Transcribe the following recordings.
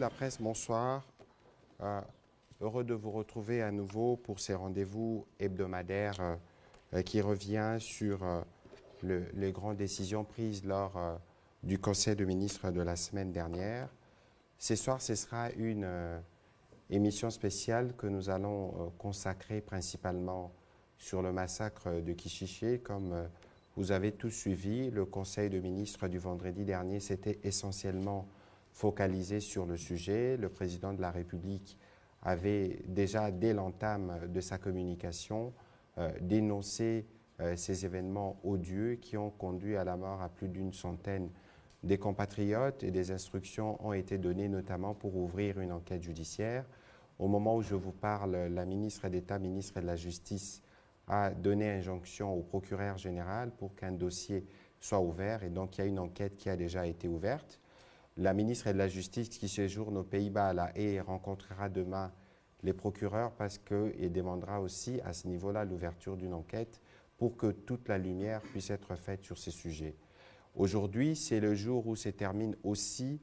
de la presse, bonsoir. Heureux de vous retrouver à nouveau pour ces rendez-vous hebdomadaires qui revient sur les grandes décisions prises lors du Conseil de ministres de la semaine dernière. Ce soir, ce sera une émission spéciale que nous allons consacrer principalement sur le massacre de Kichiché. Comme vous avez tous suivi, le Conseil de ministres du vendredi dernier s'était essentiellement focalisé sur le sujet. Le président de la République avait déjà, dès l'entame de sa communication, dénoncé ces événements odieux qui ont conduit à la mort à plus d'une centaine des compatriotes, et des instructions ont été données notamment pour ouvrir une enquête judiciaire. Au moment où je vous parle, la ministre d'État, ministre de la Justice, a donné injonction au procureur général pour qu'un dossier soit ouvert, et donc il y a une enquête qui a déjà été ouverte. La ministre de la Justice qui séjourne aux Pays-Bas à La Haye rencontrera demain les procureurs parce qu'il demandera aussi à ce niveau-là l'ouverture d'une enquête pour que toute la lumière puisse être faite sur ces sujets. Aujourd'hui, c'est le jour où se termine aussi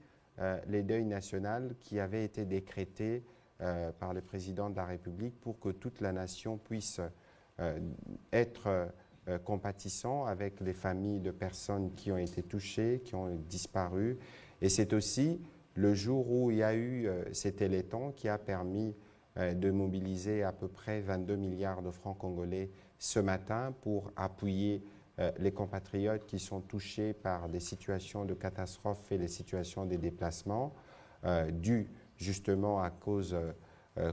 les deuils nationaux qui avaient été décrétés par le président de la République pour que toute la nation puisse être compatissant avec les familles de personnes qui ont été touchées, qui ont disparu. Et c'est aussi le jour où il y a eu cet Téléthon qui a permis de mobiliser à peu près 22 milliards de francs congolais ce matin pour appuyer les compatriotes qui sont touchés par des situations de catastrophe et des situations de déplacement dues justement à cause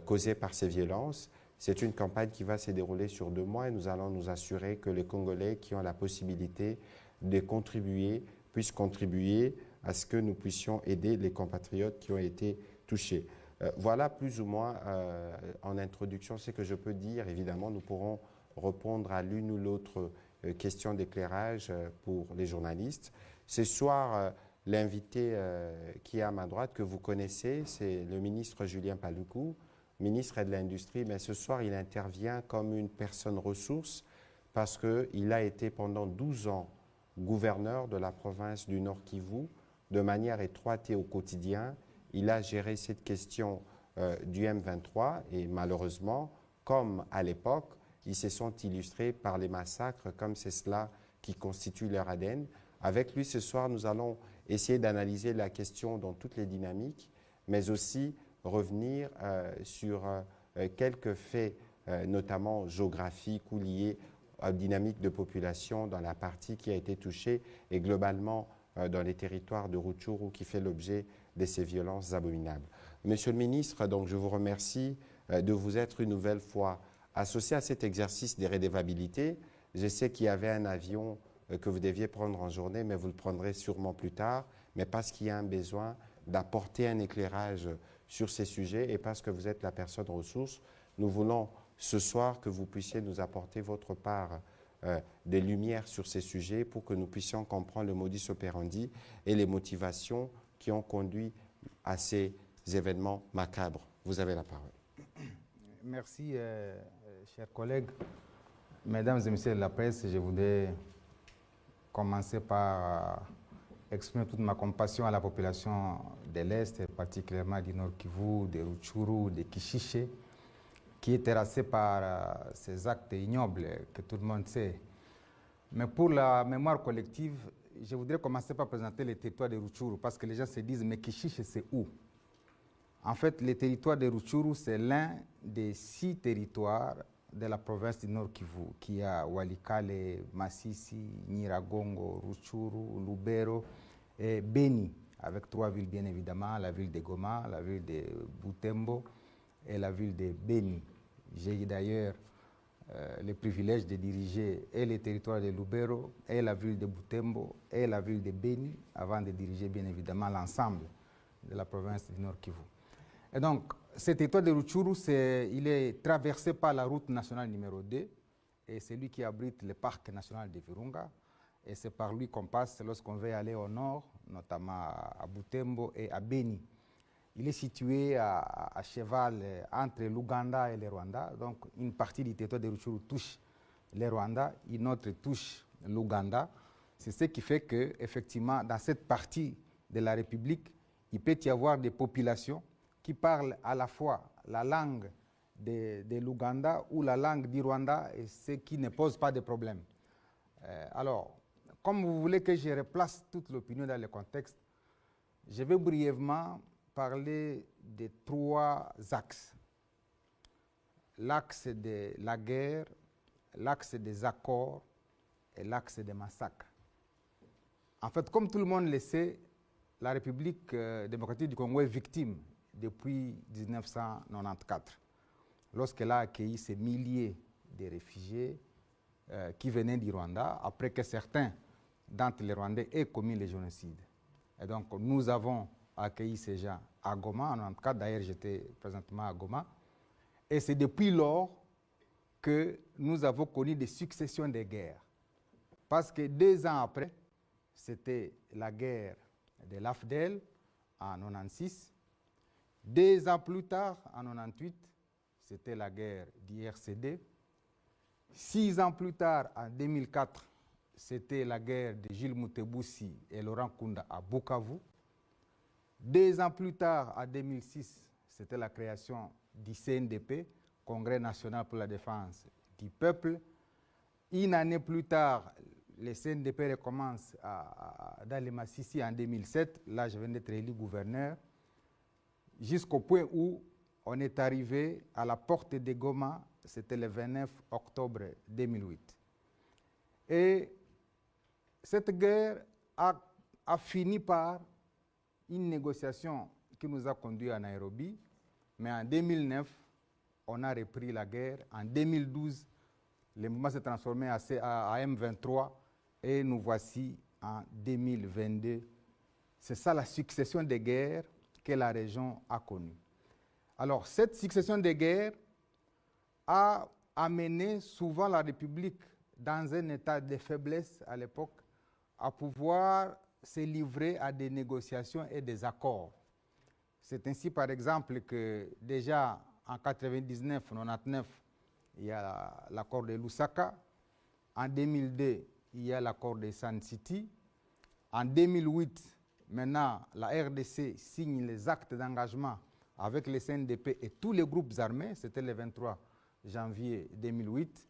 causées par ces violences. C'est une campagne qui va se dérouler sur 2 mois et nous allons nous assurer que les Congolais qui ont la possibilité de contribuer puissent contribuer à ce que nous puissions aider les compatriotes qui ont été touchés. Voilà plus ou moins en introduction ce que je peux dire. Évidemment, nous pourrons répondre à l'une ou l'autre question d'éclairage pour les journalistes. Ce soir, l'invité qui est à ma droite, que vous connaissez, c'est le ministre Julien Paluku, ministre de l'Industrie, mais ce soir, il intervient comme une personne ressource parce qu'il a été pendant 12 ans gouverneur de la province du Nord Kivu, de manière étroite et au quotidien. Il a géré cette question du M23 et malheureusement, comme à l'époque, ils se sont illustrés par les massacres, comme c'est cela qui constitue leur ADN. Avec lui, ce soir, nous allons essayer d'analyser la question dans toutes les dynamiques, mais aussi revenir sur quelques faits, notamment géographiques ou liés à la dynamique de population dans la partie qui a été touchée et globalement dans les territoires de Rutshuru qui fait l'objet de ces violences abominables. Monsieur le ministre, donc je vous remercie de vous être une nouvelle fois associé à cet exercice de redevabilité. Je sais qu'il y avait un avion que vous deviez prendre en journée, mais vous le prendrez sûrement plus tard, mais parce qu'il y a un besoin d'apporter un éclairage sur ces sujets et parce que vous êtes la personne ressource, nous voulons ce soir que vous puissiez nous apporter votre part des lumières sur ces sujets pour que nous puissions comprendre le modus operandi et les motivations qui ont conduit à ces événements macabres. Vous avez la parole. Merci, chers collègues. Mesdames et messieurs de la presse, je voudrais commencer par exprimer toute ma compassion à la population de l'Est, et particulièrement du Nord Kivu, de Rutshuru, de Kichiché, qui est terrassé par ces actes ignobles que tout le monde sait. Mais pour la mémoire collective, je voudrais commencer par présenter les territoires de Rutshuru, parce que les gens se disent, mais Kichiché, c'est où? En fait, le territoire de Rutshuru, c'est l'un des 6 territoires de la province du Nord Kivu, qui a Walikale, Masisi, Nyiragongo, Rutshuru, Lubero et Beni, avec 3 villes bien évidemment, la ville de Goma, la ville de Butembo et la ville de Beni. J'ai d'ailleurs le privilège de diriger et le territoire de Lubero, et la ville de Butembo, et la ville de Beni, avant de diriger bien évidemment l'ensemble de la province du Nord Kivu. Et donc, ce territoire de Rutshuru, il est traversé par la route nationale numéro 2, et c'est lui qui abrite le parc national de Virunga, et c'est par lui qu'on passe lorsqu'on veut aller au nord, notamment à Butembo et à Beni. Il est situé à cheval entre l'Ouganda et le Rwanda, donc une partie du territoire de Rutshuru touche le Rwanda, une autre touche l'Ouganda. C'est ce qui fait que, effectivement, dans cette partie de la République, il peut y avoir des populations qui parlent à la fois la langue de l'Ouganda ou la langue du Rwanda, et ce qui ne pose pas de problème. Alors, comme vous voulez que je replace toute l'opinion dans le contexte, je vais brièvement parler de 3 axes. L'axe de la guerre, l'axe des accords et l'axe des massacres. En fait, comme tout le monde le sait, la République démocratique du Congo est victime depuis 1994, lorsqu'elle a accueilli ces milliers de réfugiés qui venaient du Rwanda, après que certains d'entre les Rwandais aient commis le génocide. Et donc, nous avons accueilli ces gens à Goma, en 1994, d'ailleurs j'étais présentement à Goma, et c'est depuis lors que nous avons connu des successions de guerres. Parce que 2 ans après, c'était la guerre de l'AFDEL en 1996. 2 ans plus tard, en 1998, c'était la guerre du RCD. 6 ans plus tard, en 2004, c'était la guerre de Gilles Moutebousi et Laurent Kunda à Bukavu. 2 ans plus tard, en 2006, c'était la création du CNDP, Congrès national pour la défense du peuple. 1 année plus tard, le CNDP recommence dans le Massissi en 2007. Là, je viens d'être élu gouverneur. Jusqu'au point où on est arrivé à la porte de Goma, c'était le 29 octobre 2008. Et cette guerre a fini par une négociation qui nous a conduits à Nairobi, mais en 2009, on a repris la guerre. En 2012, le mouvement s'est transformé à M23 et nous voici en 2022. C'est ça la succession des guerres que la région a connue. Alors, cette succession des guerres a amené souvent la République dans un état de faiblesse à l'époque à pouvoir se livrer à des négociations et des accords. C'est ainsi, par exemple, que déjà en 99-99, il y a l'accord de Lusaka. En 2002, il y a l'accord de Sun City. En 2008, maintenant, la RDC signe les actes d'engagement avec le CNDP et tous les groupes armés. C'était le 23 janvier 2008.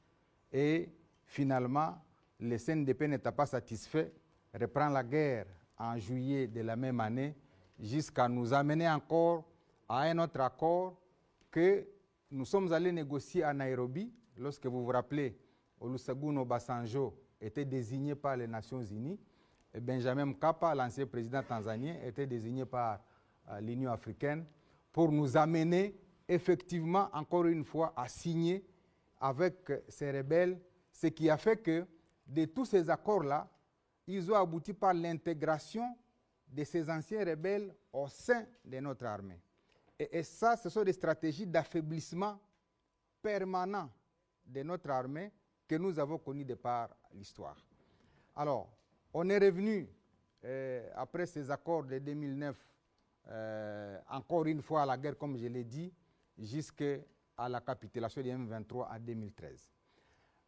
Et finalement, le CNDP n'était pas satisfait, reprend la guerre en juillet de la même année, jusqu'à nous amener encore à un autre accord que nous sommes allés négocier à Nairobi, lorsque vous vous rappelez, Olusegun Obasanjo était désigné par les Nations Unies, et Benjamin Mkapa, l'ancien président tanzanien, était désigné par l'Union africaine pour nous amener effectivement, encore une fois, à signer avec ces rebelles, ce qui a fait que de tous ces accords-là, ils ont abouti par l'intégration de ces anciens rebelles au sein de notre armée. Et ça, ce sont des stratégies d'affaiblissement permanent de notre armée que nous avons connues de par l'histoire. Alors, on est revenu, après ces accords de 2009, encore une fois à la guerre, comme je l'ai dit, jusqu'à la capitulation du M23 en 2013.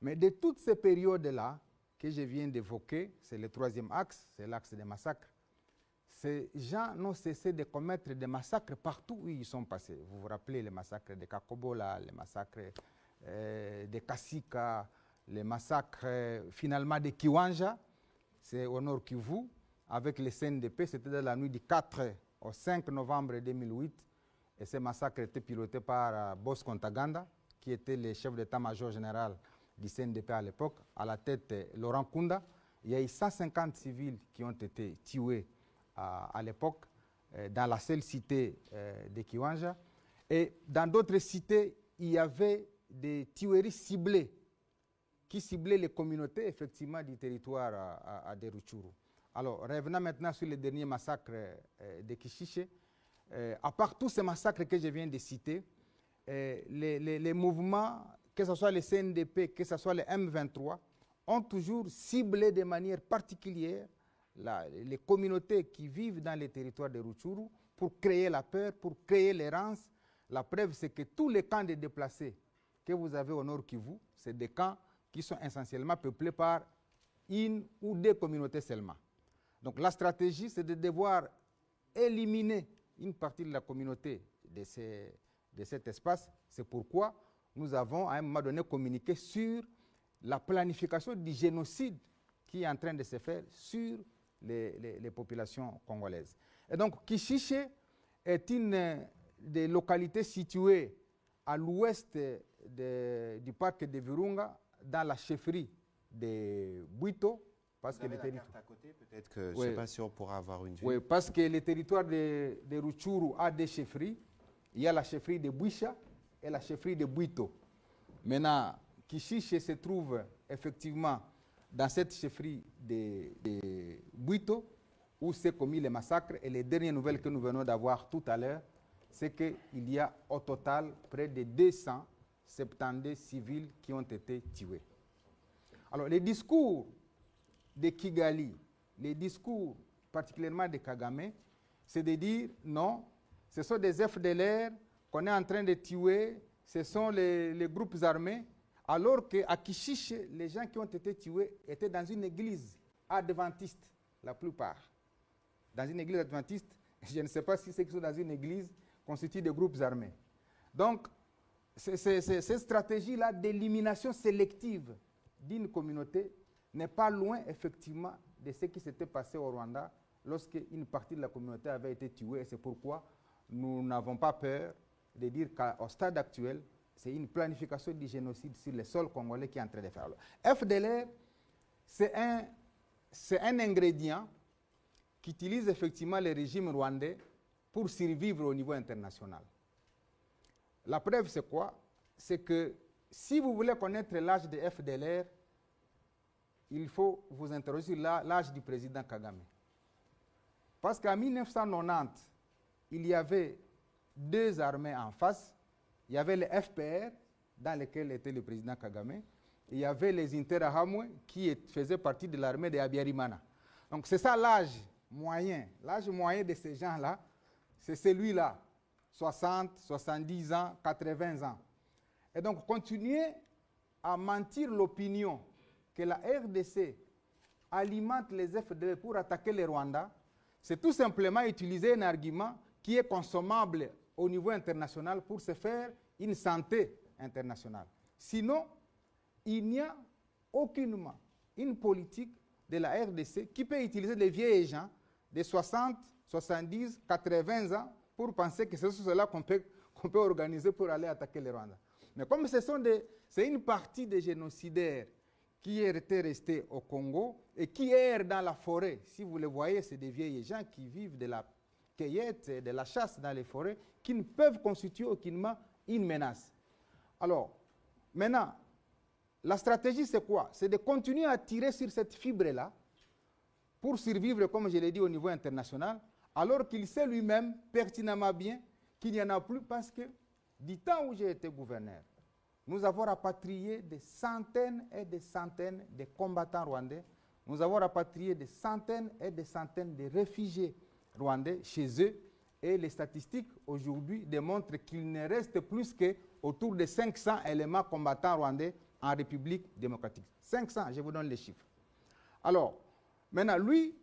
Mais de toutes ces périodes-là que je viens d'évoquer, c'est le 3e axe, c'est l'axe des massacres, ces gens n'ont cessé de commettre des massacres partout où ils sont passés. Vous vous rappelez les massacres de Kakobola, les massacres de Kasika, les massacres finalement de Kiwanja, c'est au nord Kivu, avec le CNDP, c'était dans la nuit du 4 au 5 novembre 2008, et ces massacres étaient pilotés par Bosco Ntaganda, qui était le chef d'état-major général du CNDP à l'époque, à la tête Laurent Kunda. Il y a eu 150 civils qui ont été tués à l'époque, dans la seule cité de Kiwanja. Et dans d'autres cités, il y avait des tueries ciblées, qui ciblaient les communautés, effectivement, du territoire de Rutshuru. Alors, revenons maintenant sur le dernier massacre de Kishiche. À part tous ces massacres que je viens de citer, les mouvements, que ce soit le CNDP, que ce soit le M23, ont toujours ciblé de manière particulière les communautés qui vivent dans les territoires de Rutshuru pour créer la peur, pour créer l'errance. La preuve, c'est que tous les camps de déplacés que vous avez au nord Kivu, c'est des camps qui sont essentiellement peuplés par 1 ou 2 communautés seulement. Donc la stratégie, c'est de devoir éliminer une partie de la communauté de cet espace. C'est pourquoi nous avons à un moment donné communiqué sur la planification du génocide qui est en train de se faire sur les populations congolaises. Et donc Kishiché est une des localités situées à l'ouest du parc de Virunga, dans la chefferie de Bwito. Parce que la carte à côté, peut-être que je ne sais pas si on pourra avoir une vue. Oui, parce que le territoire de Rutshuru a des chefferies. Il y a la chefferie de Bwisha et la chefferie de Bwito. Maintenant, Kishiché se trouve effectivement dans cette chefferie de Bwito, où s'est commis les massacres. Et les dernières nouvelles que nous venons d'avoir tout à l'heure, c'est qu'il y a au total près de 270 civils qui ont été tués. Alors, les discours de Kigali, les discours particulièrement de Kagame, c'est de dire non, ce sont des FDLR qu'on est en train de tuer, ce sont les groupes armés, alors qu'à Kishiché, les gens qui ont été tués étaient dans une église adventiste, la plupart. Dans une église adventiste, je ne sais pas si ceux qui sont dans une église constituent des groupes armés. Donc, cette stratégie-là d'élimination sélective d'une communauté n'est pas loin, effectivement, de ce qui s'était passé au Rwanda lorsque une partie de la communauté avait été tuée. Et c'est pourquoi nous n'avons pas peur de dire qu'au stade actuel, c'est une planification du génocide sur les sols congolais qui est en train de faire. FDLR, c'est un ingrédient qu'utilise effectivement le régime rwandais pour survivre au niveau international. La preuve, c'est quoi? C'est que si vous voulez connaître l'âge de FDLR, il faut vous interroger sur l'âge du président Kagame. Parce qu'en 1990, il y avait deux armées en face. Il y avait le FPR, dans lequel était le président Kagame, et il y avait les Interahamwe, qui faisaient partie de l'armée de Habyarimana. Donc c'est ça l'âge moyen. L'âge moyen de ces gens-là, c'est celui-là, 60, 70 ans, 80 ans. Et donc continuer à mentir l'opinion que la RDC alimente les FDL pour attaquer le Rwanda, c'est tout simplement utiliser un argument qui est consommable au niveau international pour se faire une santé internationale. Sinon, il n'y a aucunement une politique de la RDC qui peut utiliser les vieilles gens de 60, 70, 80 ans pour penser que c'est cela qu'on peut organiser pour aller attaquer le Rwanda. Mais comme c'est une partie des génocidaires qui étaient restés au Congo et qui errent dans la forêt, si vous le voyez, c'est des vieilles gens qui vivent de la cueillette, de la chasse dans les forêts, qui ne peuvent constituer aucunement une menace. Alors, maintenant, la stratégie, c'est quoi? C'est de continuer à tirer sur cette fibre-là pour survivre, comme je l'ai dit, au niveau international, alors qu'il sait lui-même pertinemment bien qu'il n'y en a plus parce que du temps où j'ai été gouverneur, nous avons rapatrié des centaines et des centaines de combattants rwandais. Nous avons rapatrié des centaines et des centaines de réfugiés rwandais chez eux. Et les statistiques aujourd'hui démontrent qu'il ne reste plus qu'autour de 500 éléments combattants rwandais en République démocratique. 500, je vous donne les chiffres. Alors, maintenant, lui,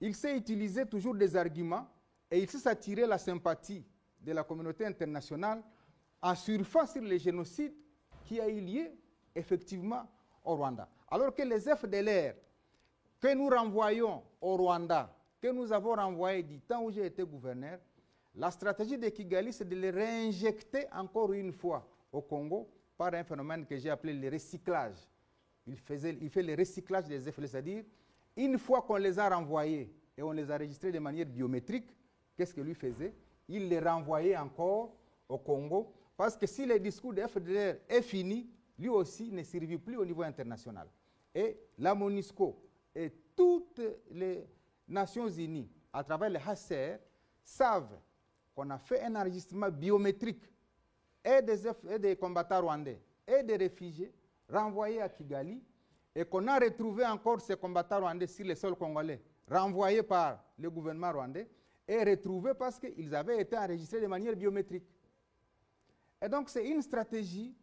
il sait utiliser toujours des arguments et il sait s'attirer la sympathie de la communauté internationale en surfant sur le génocide qui a eu lieu effectivement au Rwanda. Alors que les FDLR que nous renvoyons au Rwanda, que nous avons renvoyés du temps où j'ai été gouverneur, la stratégie de Kigali, c'est de les réinjecter encore une fois au Congo par un phénomène que j'ai appelé le recyclage. Il fait le recyclage des FDLR, c'est-à-dire, une fois qu'on les a renvoyés et on les a enregistrés de manière biométrique, qu'est-ce que lui faisait? Il les renvoyait encore au Congo, parce que si le discours de FDLR est fini, lui aussi ne survit plus au niveau international. Et la MONUSCO et toutes les Nations Unies, à travers le HCR, savent qu'on a fait un enregistrement biométrique et des combattants rwandais et des réfugiés renvoyés à Kigali, et qu'on a retrouvé encore ces combattants rwandais sur le sol congolais, renvoyés par le gouvernement rwandais, et retrouvés parce qu'ils avaient été enregistrés de manière biométrique. Et donc c'est une stratégie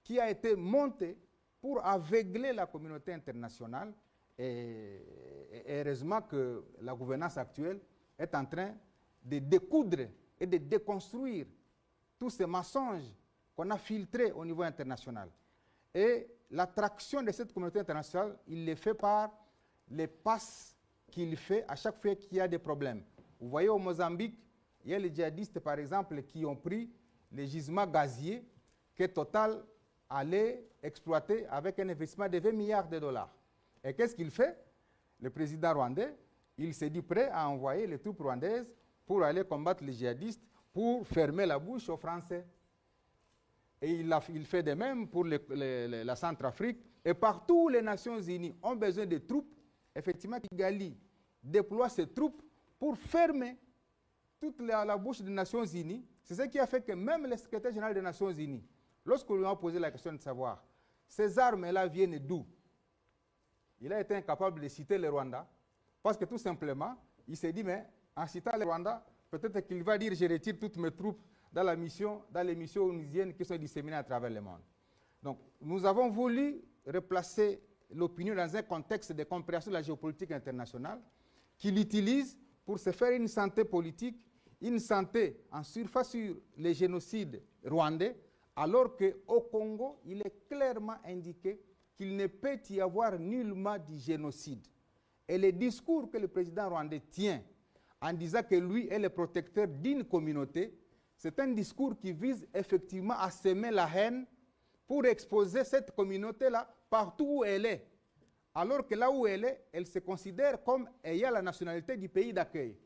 qui a été montée pour aveugler la communauté internationale, et heureusement que la gouvernance actuelle est en train de découdre et de déconstruire tous ces mensonges qu'on a filtrés au niveau international. Et l'attraction de cette communauté internationale, il les fait par les passes qu'il fait à chaque fois qu'il y a des problèmes. Vous voyez, au Mozambique, il y a les djihadistes, par exemple, qui ont pris les gisements gaziers que Total allait exploiter avec un investissement de 20 milliards de dollars. Et qu'est-ce qu'il fait? Le président rwandais, il s'est dit prêt à envoyer les troupes rwandaises pour aller combattre les djihadistes, pour fermer la bouche aux Français. Et il fait de même pour la Centrafrique. Et partout, les Nations Unies ont besoin de troupes. Effectivement, Kigali déploie ses troupes pour fermer toute la bouche des Nations Unies. C'est ce qui a fait que même le secrétaire général des Nations Unies, lorsque lui a posé la question de savoir, ces armes-là viennent d'où? Il a été incapable de citer le Rwanda, parce que tout simplement, il s'est dit, mais en citant le Rwanda, peut-être qu'il va dire, je retire toutes mes troupes dans les missions onusiennes qui sont disséminées à travers le monde. Donc, nous avons voulu replacer l'opinion dans un contexte de compréhension de la géopolitique internationale qu'il utilise pour se faire une santé politique, une santé en surface sur les génocides rwandais, alors qu'au Congo, il est clairement indiqué qu'il ne peut y avoir nullement de génocide. Et le discours que le président rwandais tient en disant que lui est le protecteur d'une communauté, c'est un discours qui vise effectivement à semer la haine pour exposer cette communauté-là partout où elle est. Alors que là où elle est, elle se considère comme ayant la nationalité du pays d'accueil.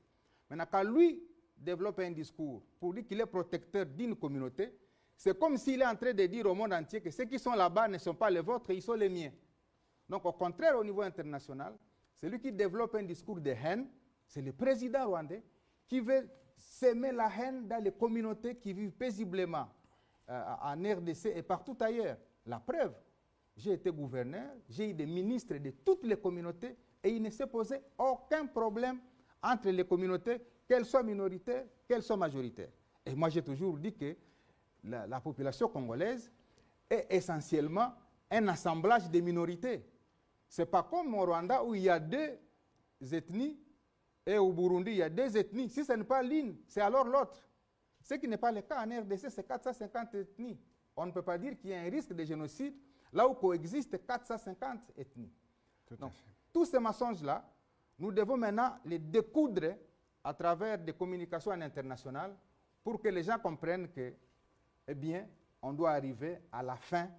Maintenant, quand lui développe un discours pour dire qu'il est protecteur d'une communauté, c'est comme s'il est en train de dire au monde entier que ceux qui sont là-bas ne sont pas les vôtres, ils sont les miens. Donc, au contraire, au niveau international, celui qui développe un discours de haine, c'est le président rwandais qui veut semer la haine dans les communautés qui vivent paisiblement en RDC et partout ailleurs. La preuve, j'ai été gouverneur, j'ai eu des ministres de toutes les communautés et il ne s'est posé aucun problème entre les communautés, qu'elles soient minoritaires, qu'elles soient majoritaires. Et moi, j'ai toujours dit que la population congolaise est essentiellement un assemblage de minorités. Ce n'est pas comme au Rwanda où il y a deux ethnies et au Burundi, il y a deux ethnies. Si ce n'est pas l'une, c'est alors l'autre. Ce qui n'est pas le cas en RDC, c'est 450 ethnies. On ne peut pas dire qu'il y a un risque de génocide là où coexistent 450 ethnies. Donc, tous ces mensonges-là, nous devons maintenant les découdre à travers des communications internationales pour que les gens comprennent que, eh bien, on doit arriver à la fin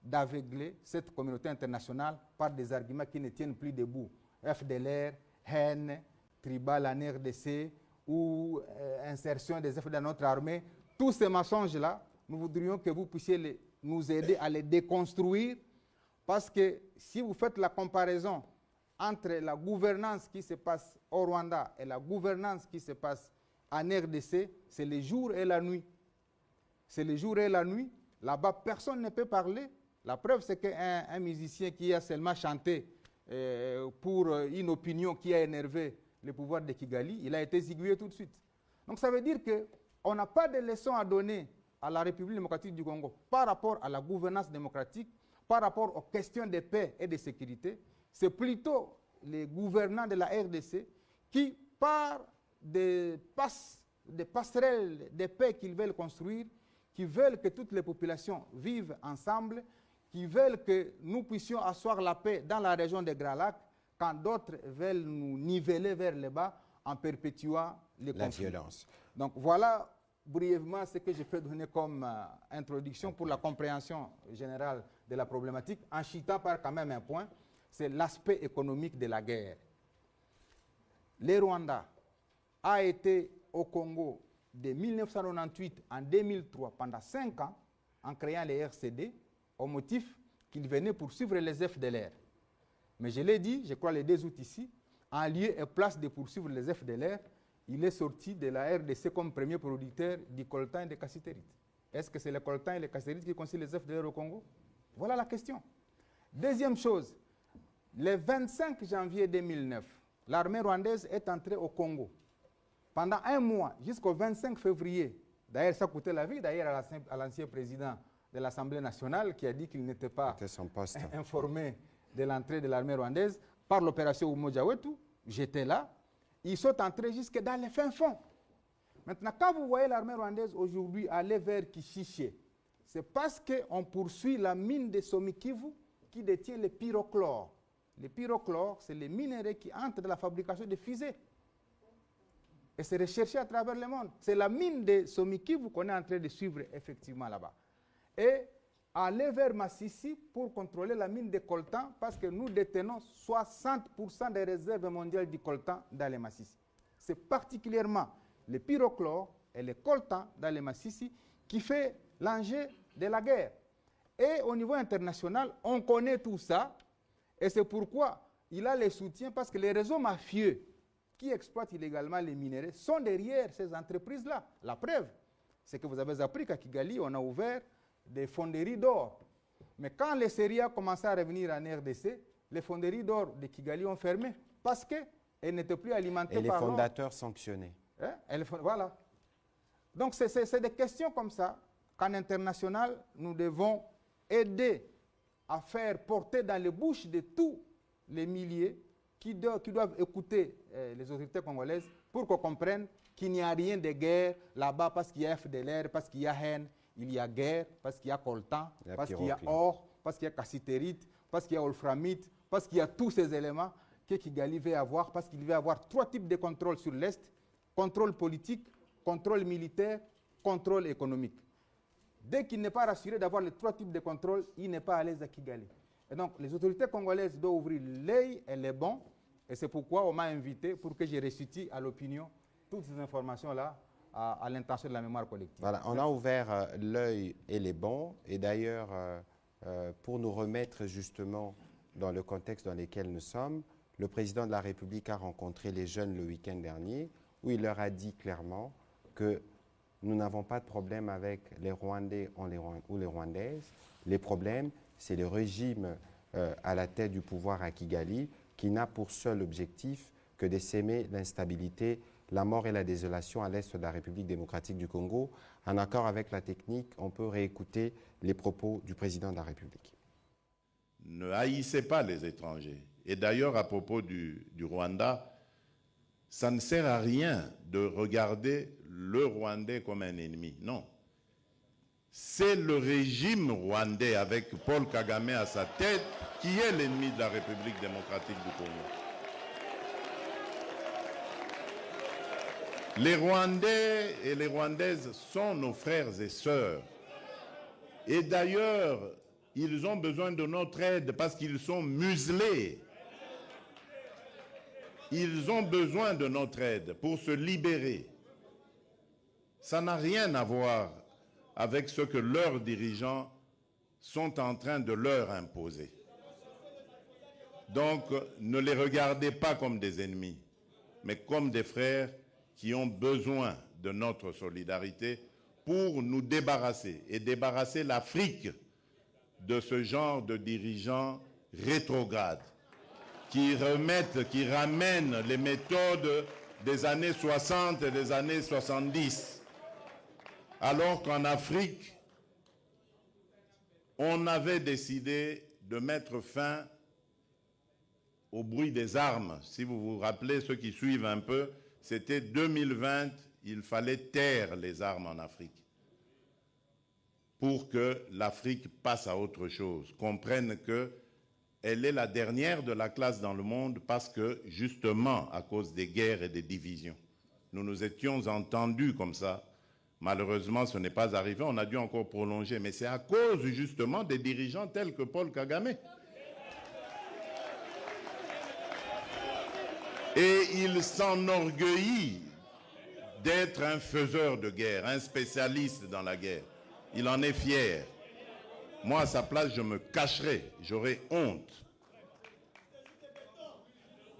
d'aveugler cette communauté internationale par des arguments qui ne tiennent plus debout. FDLR, haine, tribal en RDC ou insertion des effets dans notre armée. Tous ces mensonges-là, nous voudrions que vous puissiez nous aider à les déconstruire parce que si vous faites la comparaison entre la gouvernance qui se passe au Rwanda et la gouvernance qui se passe en RDC, c'est le jour et la nuit. C'est le jour et la nuit. Là-bas, personne ne peut parler. La preuve, c'est qu'un musicien qui a seulement chanté pour une opinion qui a énervé le pouvoir de Kigali, il a été zigouillé tout de suite. Donc ça veut dire qu'on n'a pas de leçons à donner à la République démocratique du Congo par rapport à la gouvernance démocratique, par rapport aux questions de paix et de sécurité. C'est plutôt les gouvernants de la RDC qui, par des passerelles de paix qu'ils veulent construire, qui veulent que toutes les populations vivent ensemble, qui veulent que nous puissions asseoir la paix dans la région des Grands Lacs, quand d'autres veulent nous niveler vers le bas en perpétuant les conflits. La violence. Donc voilà brièvement ce que je peux donner comme introduction pour la compréhension générale de la problématique, en citant par quand même un point, c'est l'aspect économique de la guerre. Le Rwanda a été au Congo de 1998 en 2003 pendant 5 ans en créant les RCD au motif qu'ils venaient poursuivre les FDLR. Mais je l'ai dit, je crois les 2 août ici, en lieu et place de poursuivre les FDLR, il est sorti de la RDC comme premier producteur du coltan et des cassitérites. Est-ce que c'est le coltan et les cassitérites qui constituent les FDLR au Congo? Voilà la question. Deuxième chose, le 25 janvier 2009, l'armée rwandaise est entrée au Congo. Pendant 1 mois, jusqu'au 25 février, d'ailleurs ça coûtait la vie d'ailleurs à l'ancien président de l'Assemblée nationale qui a dit qu'il n'était pas informé de l'entrée de l'armée rwandaise par l'opération Umoja Wetu. J'étais là Ils sont entrés jusque dans les fins fonds. Maintenant, quand vous voyez l'armée rwandaise aujourd'hui aller vers Kishishe, c'est parce qu'on poursuit la mine de Somikivu qui détient le pyrochlore. Le pyrochlore, c'est les minéraux qui entrent dans la fabrication de fusées. Et c'est recherché à travers le monde. C'est la mine de Somikivu qu'on est en train de suivre effectivement là-bas. Et aller vers Massissi pour contrôler la mine de coltan, parce que nous détenons 60% des réserves mondiales du coltan dans les Massissi. C'est particulièrement le pyrochlore et le coltan dans les Massissi qui fait l'enjeu de la guerre. Et au niveau international, on connaît tout ça, et c'est pourquoi il a le soutien, parce que les réseaux mafieux qui exploitent illégalement les minéraux sont derrière ces entreprises-là. La preuve, c'est que vous avez appris qu'à Kigali, on a ouvert des fonderies d'or. Mais quand les séries ont commencé à revenir en RDC, les fonderies d'or de Kigali ont fermé, parce qu'elles n'étaient plus alimentées par l'or. Et les fondateurs sanctionnés. Hein? Voilà. Donc c'est des questions comme ça qu'en international, nous devons aider à faire porter dans les bouches de tous les milliers qui doivent écouter les autorités congolaises pour qu'on comprenne qu'il n'y a rien de guerre là-bas parce qu'il y a FDLR, parce qu'il y a haine, il y a guerre, parce qu'il y a coltan, parce qu'il y a or, parce qu'il y a cassitérite, parce qu'il y a wolframite, parce qu'il y a tous ces éléments que Kigali veut avoir, parce qu'il veut avoir 3 types de contrôle sur l'Est: contrôle politique, contrôle militaire, contrôle économique. Dès qu'il n'est pas rassuré d'avoir les 3 types de contrôle, il n'est pas à l'aise à Kigali. Et donc, les autorités congolaises doivent ouvrir l'œil et les bons, et c'est pourquoi on m'a invité pour que je restitue à l'opinion toutes ces informations-là à l'intention de la mémoire collective. Voilà, on a ouvert l'œil et les bons, et d'ailleurs, pour nous remettre justement dans le contexte dans lequel nous sommes, le président de la République a rencontré les jeunes le week-end dernier, où il leur a dit clairement que nous n'avons pas de problème avec les Rwandais ou les Rwandaises. Les problèmes, c'est le régime à la tête du pouvoir à Kigali qui n'a pour seul objectif que de s'aimer l'instabilité, la mort et la désolation à l'est de la République démocratique du Congo. En accord avec la technique, on peut réécouter les propos du président de la République. Ne haïssez pas les étrangers. Et d'ailleurs, à propos du Rwanda, ça ne sert à rien de regarder le Rwandais comme un ennemi. Non. C'est le régime rwandais avec Paul Kagame à sa tête qui est l'ennemi de la République démocratique du Congo. Les Rwandais et les Rwandaises sont nos frères et sœurs. Et d'ailleurs, ils ont besoin de notre aide parce qu'ils sont muselés. Ils ont besoin de notre aide pour se libérer. Ça n'a rien à voir avec ce que leurs dirigeants sont en train de leur imposer. Donc, ne les regardez pas comme des ennemis, mais comme des frères qui ont besoin de notre solidarité pour nous débarrasser et débarrasser l'Afrique de ce genre de dirigeants rétrogrades qui ramènent les méthodes des années 60 et des années 70. Alors qu'en Afrique, on avait décidé de mettre fin au bruit des armes. Si vous vous rappelez, ceux qui suivent un peu, c'était 2020, il fallait taire les armes en Afrique pour que l'Afrique passe à autre chose, comprenne qu'elle est la dernière de la classe dans le monde parce que, justement, à cause des guerres et des divisions, nous nous étions entendus comme ça. Malheureusement, ce n'est pas arrivé, on a dû encore prolonger, mais c'est à cause, justement, des dirigeants tels que Paul Kagame. Et il s'enorgueillit d'être un faiseur de guerre, un spécialiste dans la guerre. Il en est fier. Moi, à sa place, je me cacherais, j'aurais honte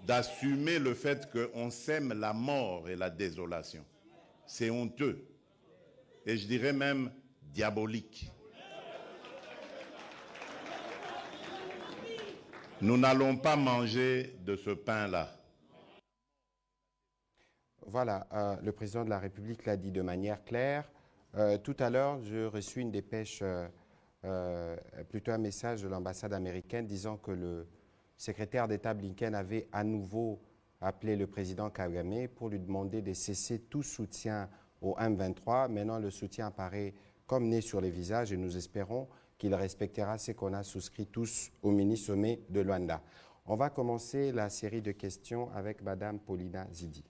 d'assumer le fait qu'on sème la mort et la désolation. C'est honteux. Et je dirais même diabolique. Nous n'allons pas manger de ce pain-là. Voilà, le président de la République l'a dit de manière claire. Tout à l'heure, j'ai reçu une dépêche, plutôt un message de l'ambassade américaine disant que le secrétaire d'État Blinken avait à nouveau appelé le président Kagame pour lui demander de cesser tout soutien au M23. Maintenant, le soutien apparaît comme né sur les visages et nous espérons qu'il respectera ce qu'on a souscrit tous au mini-sommet de Luanda. On va commencer la série de questions avec Madame Paulina Zidi.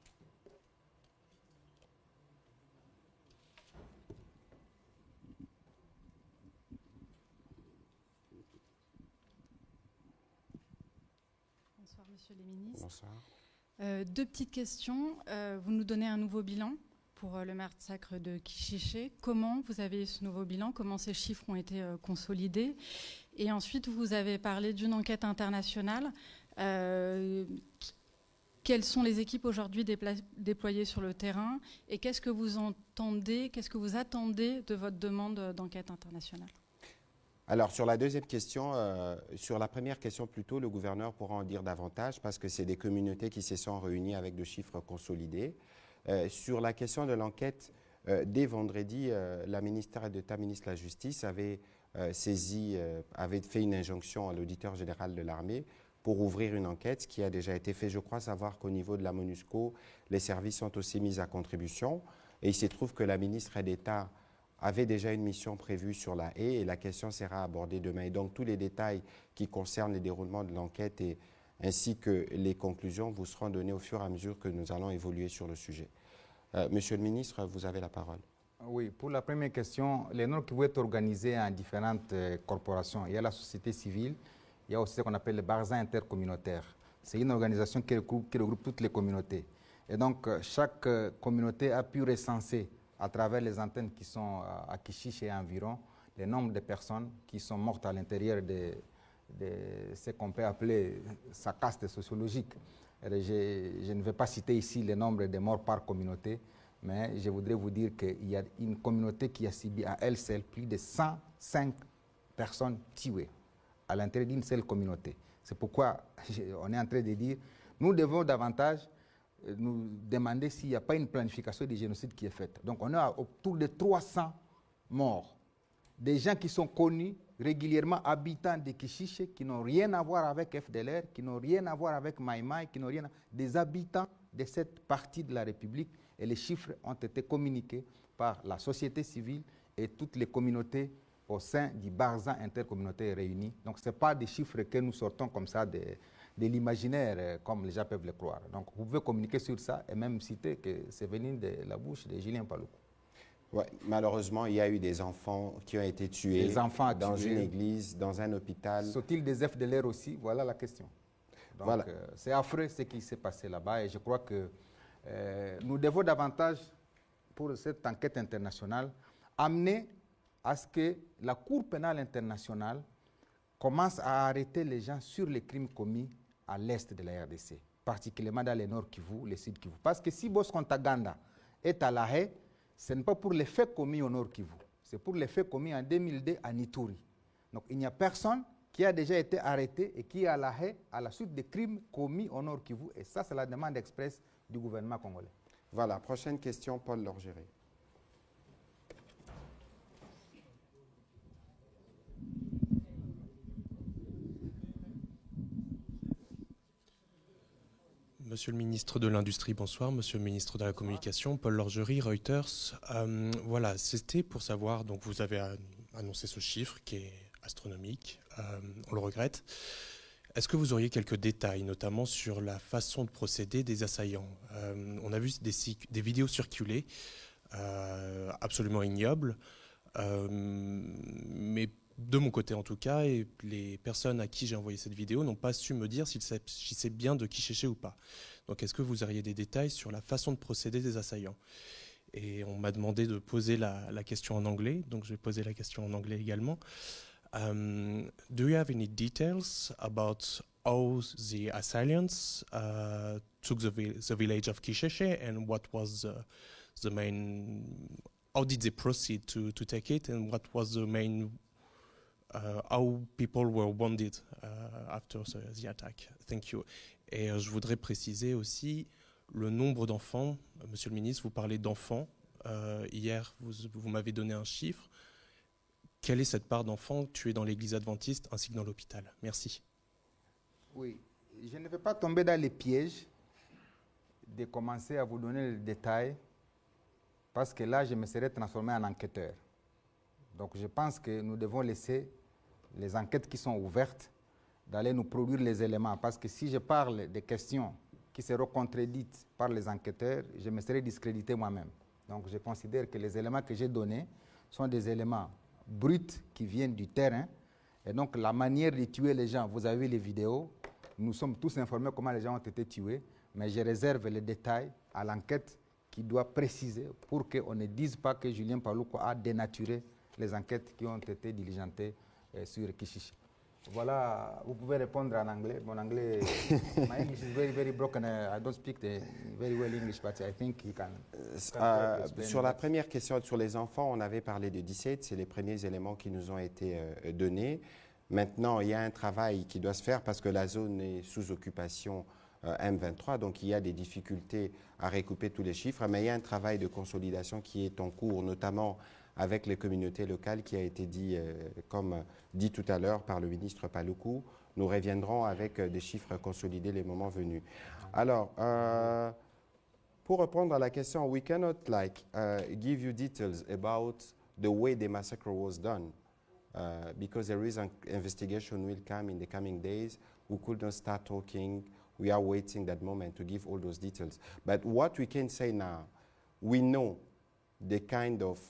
Bonsoir, Monsieur le ministre. Bonsoir. Deux petites questions. Vous nous donnez un nouveau bilan pour le massacre de Kichiché. Comment vous avez eu ce nouveau bilan? Comment ces chiffres ont été consolidés? Et ensuite, vous avez parlé d'une enquête internationale. Quelles sont les équipes aujourd'hui déployées sur le terrain? Et qu'est-ce que vous entendez, qu'est-ce que vous attendez de votre demande d'enquête internationale? Alors, sur la deuxième question, sur la première question plutôt, le gouverneur pourra en dire davantage parce que c'est des communautés qui se sont réunies avec de chiffres consolidés. Sur la question de l'enquête, dès vendredi, la ministre d'État, ministre de la Justice, avait avait fait une injonction à l'auditeur général de l'armée pour ouvrir une enquête, ce qui a déjà été fait. Je crois savoir qu'au niveau de la MONUSCO, les services sont aussi mis à contribution. Et il se trouve que la ministre d'État avait déjà une mission prévue sur la haie et la question sera abordée demain. Et donc tous les détails qui concernent le déroulement de l'enquête ainsi que les conclusions vous seront donnés au fur et à mesure que nous allons évoluer sur le sujet. Monsieur le ministre, vous avez la parole. Oui, pour la première question, les Nord Kivu est organisé en différentes corporations. Il y a la société civile, il y a aussi ce qu'on appelle le Barza intercommunautaire. C'est une organisation qui regroupe toutes les communautés. Et donc, chaque communauté a pu recenser à travers les antennes qui sont à Kichiché et environ, le nombre de personnes qui sont mortes à l'intérieur de ce qu'on peut appeler sa caste sociologique. Je ne vais pas citer ici le nombre de morts par communauté, mais je voudrais vous dire qu'il y a une communauté qui a subi à elle seule plus de 105 personnes tuées à l'intérieur d'une seule communauté. C'est pourquoi on est en train de dire nous devons davantage nous demander s'il n'y a pas une planification du génocide qui est faite. Donc on a autour de 300 morts, des gens qui sont connus régulièrement, habitants de Kichiché, qui n'ont rien à voir avec FDLR, qui n'ont rien à voir avec Maïmaï, qui n'ont rien des habitants de cette partie de la République, et les chiffres ont été communiqués par la société civile et toutes les communautés au sein du Barza intercommunautaire réuni. Donc ce n'est pas des chiffres que nous sortons comme ça de l'imaginaire, comme les gens peuvent le croire. Donc vous pouvez communiquer sur ça et même citer que c'est venu de la bouche de Julien Paloukou. Ouais, malheureusement, il y a eu des enfants qui ont été tués dans une église, dans un hôpital. Sont-ils des FDLR aussi? Voilà la question. Donc voilà. C'est affreux ce qui s'est passé là-bas et je crois que nous devons davantage, pour cette enquête internationale, amener à ce que la Cour pénale internationale commence à arrêter les gens sur les crimes commis à l'est de la RDC, particulièrement dans le nord Kivu, le sud Kivu. Parce que si Bosco-Ntaganda est à La Haye, ce n'est pas pour les faits commis au nord Kivu, c'est pour les faits commis en 2002 à Ituri. Donc il n'y a personne qui a déjà été arrêté et qui est à La Haye à la suite des crimes commis au nord Kivu. Et ça, c'est la demande expresse du gouvernement congolais. Voilà, prochaine question, Paul Lorgeret. Monsieur le ministre de l'Industrie, bonsoir. Monsieur le ministre de la Communication, Paul Lorgerie, Reuters. Voilà, c'était pour savoir, donc vous avez annoncé ce chiffre qui est astronomique, on le regrette. Est-ce que vous auriez quelques détails, notamment sur la façon de procéder des assaillants? On a vu des vidéos circuler, absolument ignobles, mais de mon côté en tout cas, et les personnes à qui j'ai envoyé cette vidéo n'ont pas su me dire s'il s'agissait bien de Kichiché ou pas. Donc est-ce que vous auriez des détails sur la façon de procéder des assaillants? Et on m'a demandé de poser la question en anglais, donc je vais poser la question en anglais également. Do you have any details about how the assailants took the village of Kichiché and what was the main, how did they proceed to take it and what was the main how people were wounded after the attack. Thank you. Et je voudrais préciser aussi le nombre d'enfants. Monsieur le ministre, vous parlez d'enfants. Hier, vous m'avez donné un chiffre. Quelle est cette part d'enfants tués dans l'église adventiste ainsi que dans l'hôpital? Merci. Oui, je ne vais pas tomber dans les pièges de commencer à vous donner les détails parce que là, je me serais transformé en enquêteur. Donc je pense que nous devons laisser les enquêtes qui sont ouvertes d'aller nous produire les éléments. Parce que si je parle des questions qui seront contredites par les enquêteurs, je me serais discrédité moi-même. Donc je considère que les éléments que j'ai donnés sont des éléments bruts qui viennent du terrain. Et donc la manière de tuer les gens, vous avez vu les vidéos, nous sommes tous informés comment les gens ont été tués, mais je réserve les détails à l'enquête qui doit préciser pour qu'on ne dise pas que Julien Paluku a dénaturé les enquêtes qui ont été diligentées sur Kishishi. Voilà, vous pouvez répondre en anglais. Mon anglais, my English is very, very broken. I don't speak very well English, but I think he can sur la première question sur les enfants, on avait parlé de 17, c'est les premiers éléments qui nous ont été donnés. Maintenant, il y a un travail qui doit se faire parce que la zone est sous occupation M23, donc il y a des difficultés à recouper tous les chiffres, mais il y a un travail de consolidation qui est en cours, notamment avec les communautés locales qui a été dit, comme dit tout à l'heure par le ministre Paluku. Nous reviendrons avec des chiffres consolidés les moments venus. Alors, pour répondre à la question, we cannot give you details about the way the massacre was done because there is an investigation will come in the coming days. We couldn't start talking. We are waiting that moment to give all those details. But what we can say now, we know the kind of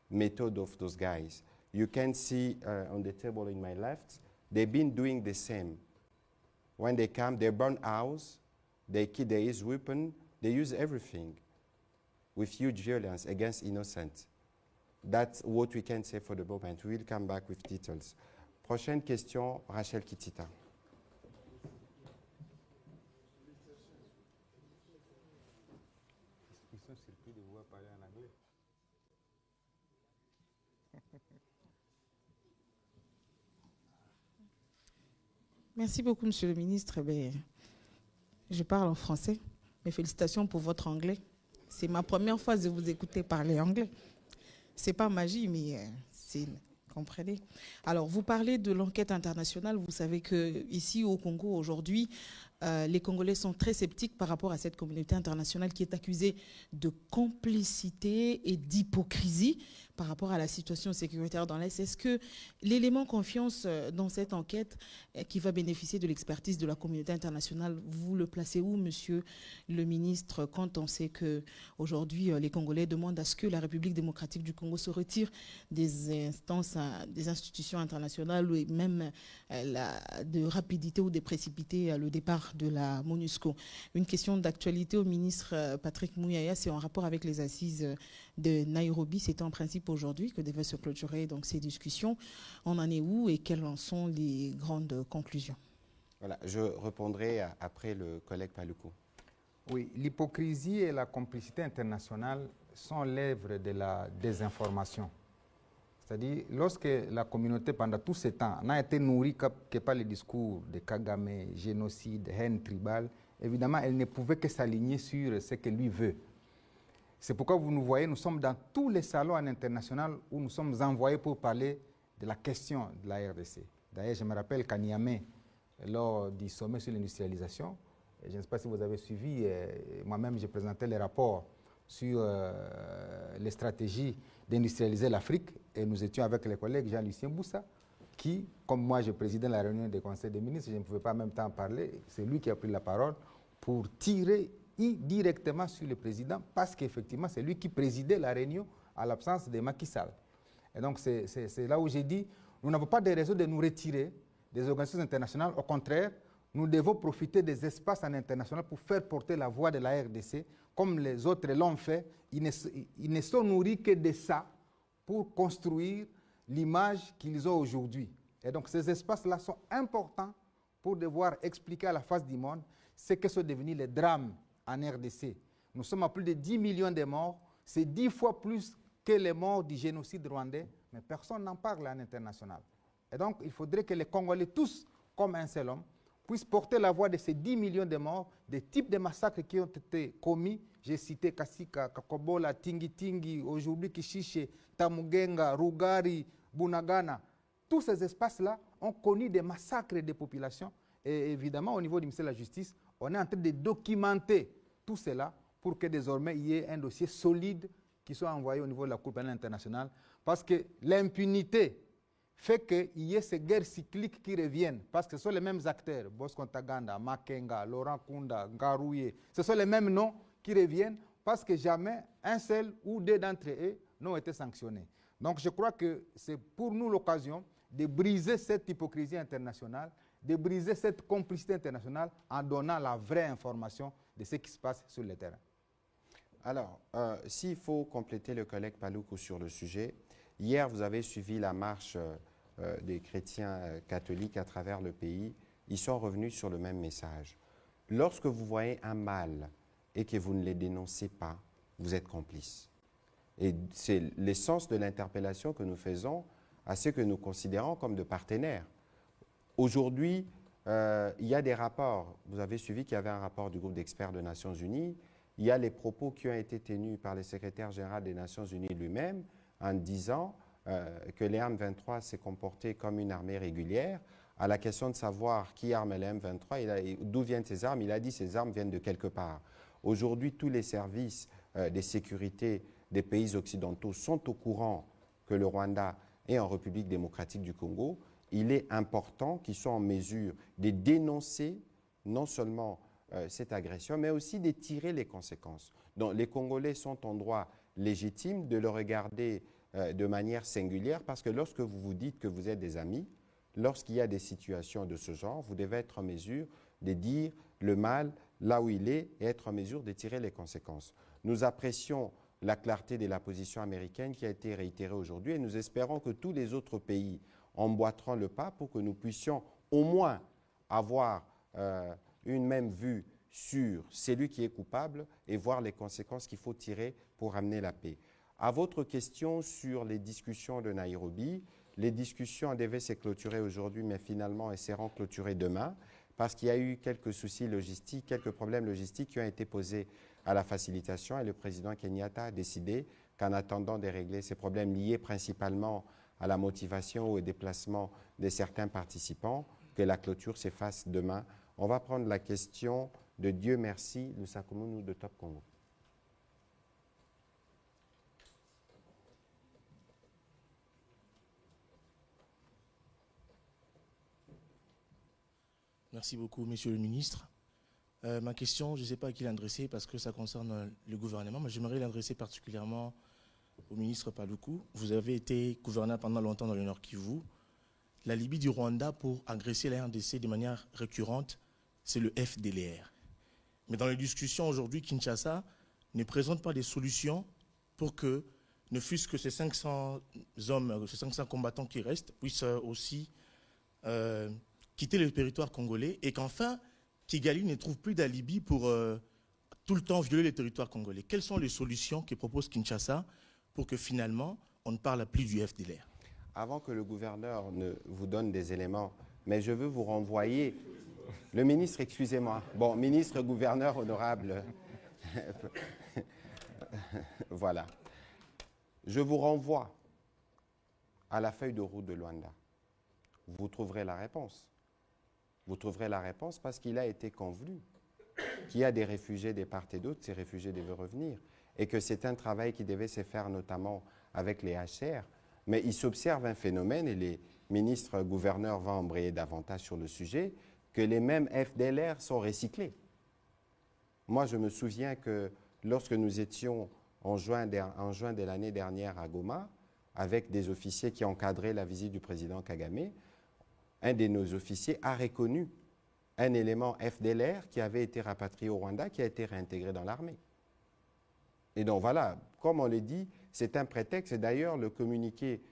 method of those guys. You can see on the table in my left, they've been doing the same. When they come, they burn house, they kill, they use weapon, they use everything with huge violence against innocent. That's what we can say for the moment. We will come back with details. Prochaine question, Rachel Kitita. Ils sont surpris de vous parler en anglais. Merci beaucoup, Monsieur le ministre. Je parle en français. Mes félicitations pour votre anglais. C'est ma première fois de vous écouter parler anglais. C'est pas magie, mais c'est... Comprenez? Alors, vous parlez de l'enquête internationale. Vous savez qu'ici, au Congo, aujourd'hui, les Congolais sont très sceptiques par rapport à cette communauté internationale qui est accusée de complicité et d'hypocrisie par rapport à la situation sécuritaire dans l'Est. Est-ce que l'élément confiance dans cette enquête qui va bénéficier de l'expertise de la communauté internationale, vous le placez où, monsieur le ministre, quand on sait qu'aujourd'hui, les Congolais demandent à ce que la République démocratique du Congo se retire des instances, des institutions internationales et même de rapidité ou de précipiter le départ de la MONUSCO. Une question d'actualité au ministre Patrick Mouyaya, c'est en rapport avec les assises de Nairobi. C'était en principe aujourd'hui que devaient se clôturer donc ces discussions. On en est où et quelles en sont les grandes conclusions? Voilà, je répondrai après le collègue Paluku. Oui, l'hypocrisie et la complicité internationale sont l'œuvre de la désinformation. C'est-à-dire, lorsque la communauté, pendant tout ce temps, n'a été nourrie que par les discours de Kagame, génocide, haine tribale, évidemment, elle ne pouvait que s'aligner sur ce que lui veut. C'est pourquoi vous nous voyez, nous sommes dans tous les salons en international où nous sommes envoyés pour parler de la question de la RDC. D'ailleurs, je me rappelle qu'à Niamey, lors du sommet sur l'industrialisation, je ne sais pas si vous avez suivi, moi-même, j'ai présenté les rapports sur les stratégies d'industrialiser l'Afrique et nous étions avec les collègues Jean-Lucien Boussa qui, comme moi je présidais la réunion des conseils des ministres, je ne pouvais pas en même temps parler, c'est lui qui a pris la parole pour tirer directement sur le président parce qu'effectivement c'est lui qui présidait la réunion à l'absence de Macky Sall. Et donc c'est là où j'ai dit, nous n'avons pas de raison de nous retirer des organisations internationales, au contraire, nous devons profiter des espaces en international pour faire porter la voix de la RDC, comme les autres l'ont fait. Ils ne sont nourris que de ça pour construire l'image qu'ils ont aujourd'hui. Et donc ces espaces-là sont importants pour devoir expliquer à la face du monde ce que sont devenus les drames en RDC. Nous sommes à plus de 10 millions de morts, c'est 10 fois plus que les morts du génocide rwandais, mais personne n'en parle en international. Et donc il faudrait que les Congolais, tous comme un seul homme, puissent porter la voix de ces 10 millions de morts, des types de massacres qui ont été commis. J'ai cité Kasika, Kakobola, Tingi, aujourd'hui Kishiche, Tamugenga, Rugari, Bunagana. Tous ces espaces-là ont connu des massacres des populations. Et évidemment, au niveau du ministère de la Justice, on est en train de documenter tout cela pour que désormais il y ait un dossier solide qui soit envoyé au niveau de la Cour pénale internationale. Parce que l'impunité fait qu'il y ait ces guerres cycliques qui reviennent. Parce que ce sont les mêmes acteurs, Bosco Ntaganda, Makenga, Laurent Kunda, Ngarouye, ce sont les mêmes noms qui reviennent parce que jamais un seul ou deux d'entre eux n'ont été sanctionnés. Donc je crois que c'est pour nous l'occasion de briser cette hypocrisie internationale, de briser cette complicité internationale en donnant la vraie information de ce qui se passe sur le terrain. Alors, s'il faut compléter le collègue Paluku sur le sujet, hier vous avez suivi la marche des chrétiens catholiques à travers le pays. Ils sont revenus sur le même message. Lorsque vous voyez un mal et que vous ne les dénoncez pas, vous êtes complice. Et c'est l'essence de l'interpellation que nous faisons à ceux que nous considérons comme de partenaires. Aujourd'hui, il y a des rapports. Vous avez suivi qu'il y avait un rapport du groupe d'experts des Nations Unies. Il y a les propos qui ont été tenus par le secrétaire général des Nations Unies lui-même en disant que les M23 s'est comporté comme une armée régulière. À la question de savoir qui arme les M23, d'où viennent ces armes, il a dit que ces armes viennent de quelque part. Aujourd'hui, tous les services de sécurité des pays occidentaux sont au courant que le Rwanda est en République démocratique du Congo. Il est important qu'ils soient en mesure de dénoncer non seulement cette agression, mais aussi de tirer les conséquences. Donc les Congolais sont en droit légitime de le regarder de manière singulière parce que lorsque vous vous dites que vous êtes des amis, lorsqu'il y a des situations de ce genre, vous devez être en mesure de dire le mal là où il est et être en mesure de tirer les conséquences. Nous apprécions la clarté de la position américaine qui a été réitérée aujourd'hui et nous espérons que tous les autres pays emboîteront le pas pour que nous puissions au moins avoir une même vue sur celui qui est coupable et voir les conséquences qu'il faut tirer pour amener la paix. À votre question sur les discussions de Nairobi, les discussions devaient se clôturer aujourd'hui, mais finalement elles seront clôturées demain parce qu'il y a eu quelques soucis logistiques, quelques problèmes logistiques qui ont été posés à la facilitation et le président Kenyatta a décidé qu'en attendant de régler ces problèmes liés principalement à la motivation ou au déplacement de certains participants, que la clôture se fasse demain. On va prendre la question de Dieu merci, Lusakumunu de Top Congo. Merci beaucoup, Monsieur le Ministre. Ma question, je ne sais pas à qui l'adresser parce que ça concerne le gouvernement, mais j'aimerais l'adresser particulièrement au ministre Paluku. Vous avez été gouverneur pendant longtemps dans le Nord Kivu. La Libye du Rwanda pour agresser la RDC de manière récurrente, c'est le FDLR. Mais dans les discussions aujourd'hui, Kinshasa ne présente pas des solutions pour que, ne fût-ce que ces 500 hommes, ces 500 combattants qui restent, puissent aussi quitter le territoire congolais et qu'enfin, Kigali ne trouve plus d'alibi pour tout le temps violer les territoires congolais. Quelles sont les solutions que propose Kinshasa pour que finalement, on ne parle plus du FDLR? Avant que le gouverneur ne vous donne des éléments, mais je veux vous renvoyer. Le ministre, excusez-moi. Bon, ministre, gouverneur, honorable. Voilà. Je vous renvoie à la feuille de route de Luanda. Vous trouverez la réponse. Vous trouverez la réponse parce qu'il a été convenu qu'il y a des réfugiés de part et d'autre, ces réfugiés devaient revenir, et que c'est un travail qui devait se faire notamment avec les HR. Mais il s'observe un phénomène, et les ministres gouverneurs vont embrayer davantage sur le sujet, que les mêmes FDLR sont recyclés. Moi, je me souviens que lorsque nous étions en juin de l'année dernière à Goma, avec des officiers qui encadraient la visite du président Kagame, un de nos officiers a reconnu un élément FDLR qui avait été rapatrié au Rwanda, qui a été réintégré dans l'armée. Et donc voilà, comme on l'a dit, c'est un prétexte. Et d'ailleurs, le communiqué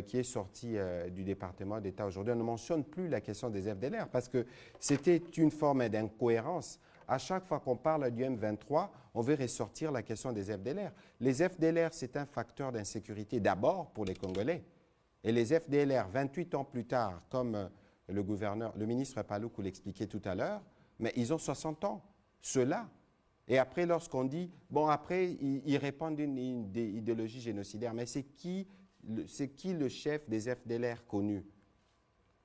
qui est sorti du département d'État aujourd'hui, on ne mentionne plus la question des FDLR parce que c'était une forme d'incohérence. À chaque fois qu'on parle du M23, on veut ressortir la question des FDLR. Les FDLR, c'est un facteur d'insécurité d'abord pour les Congolais. Et les FDLR, 28 ans plus tard, comme le ministre Paluku l'expliquait tout à l'heure, mais ils ont 60 ans, ceux-là. Et après, lorsqu'on dit, bon, après, ils répandent une idéologie génocidaire, mais c'est qui le chef des FDLR connu?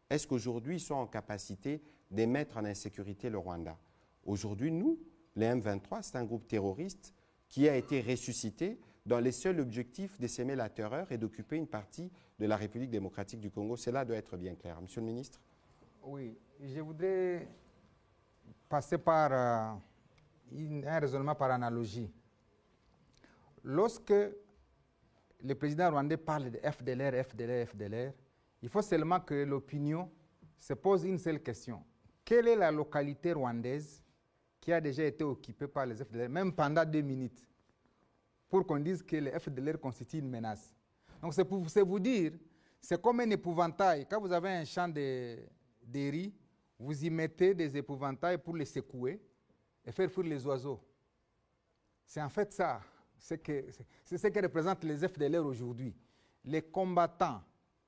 Est-ce qu'aujourd'hui, ils sont en capacité de mettre en insécurité le Rwanda? Aujourd'hui, nous, le M23, c'est un groupe terroriste qui a été ressuscité dans les seuls objectifs de s'aimer la terreur et d'occuper une partie de la République démocratique du Congo. Cela doit être bien clair. Monsieur le ministre. Oui, je voudrais passer par un raisonnement par analogie. Lorsque le président rwandais parle de FDLR, il faut seulement que l'opinion se pose une seule question. Quelle est la localité rwandaise qui a déjà été occupée par les FDLR, même pendant 2 minutes, pour qu'on dise que les FDLR constituent une menace? Donc c'est vous dire, c'est comme un épouvantail. Quand vous avez un champ de riz, vous y mettez des épouvantails pour les secouer et faire fuir les oiseaux. C'est en fait ça. C'est ce que représentent les FDLR aujourd'hui. Les combattants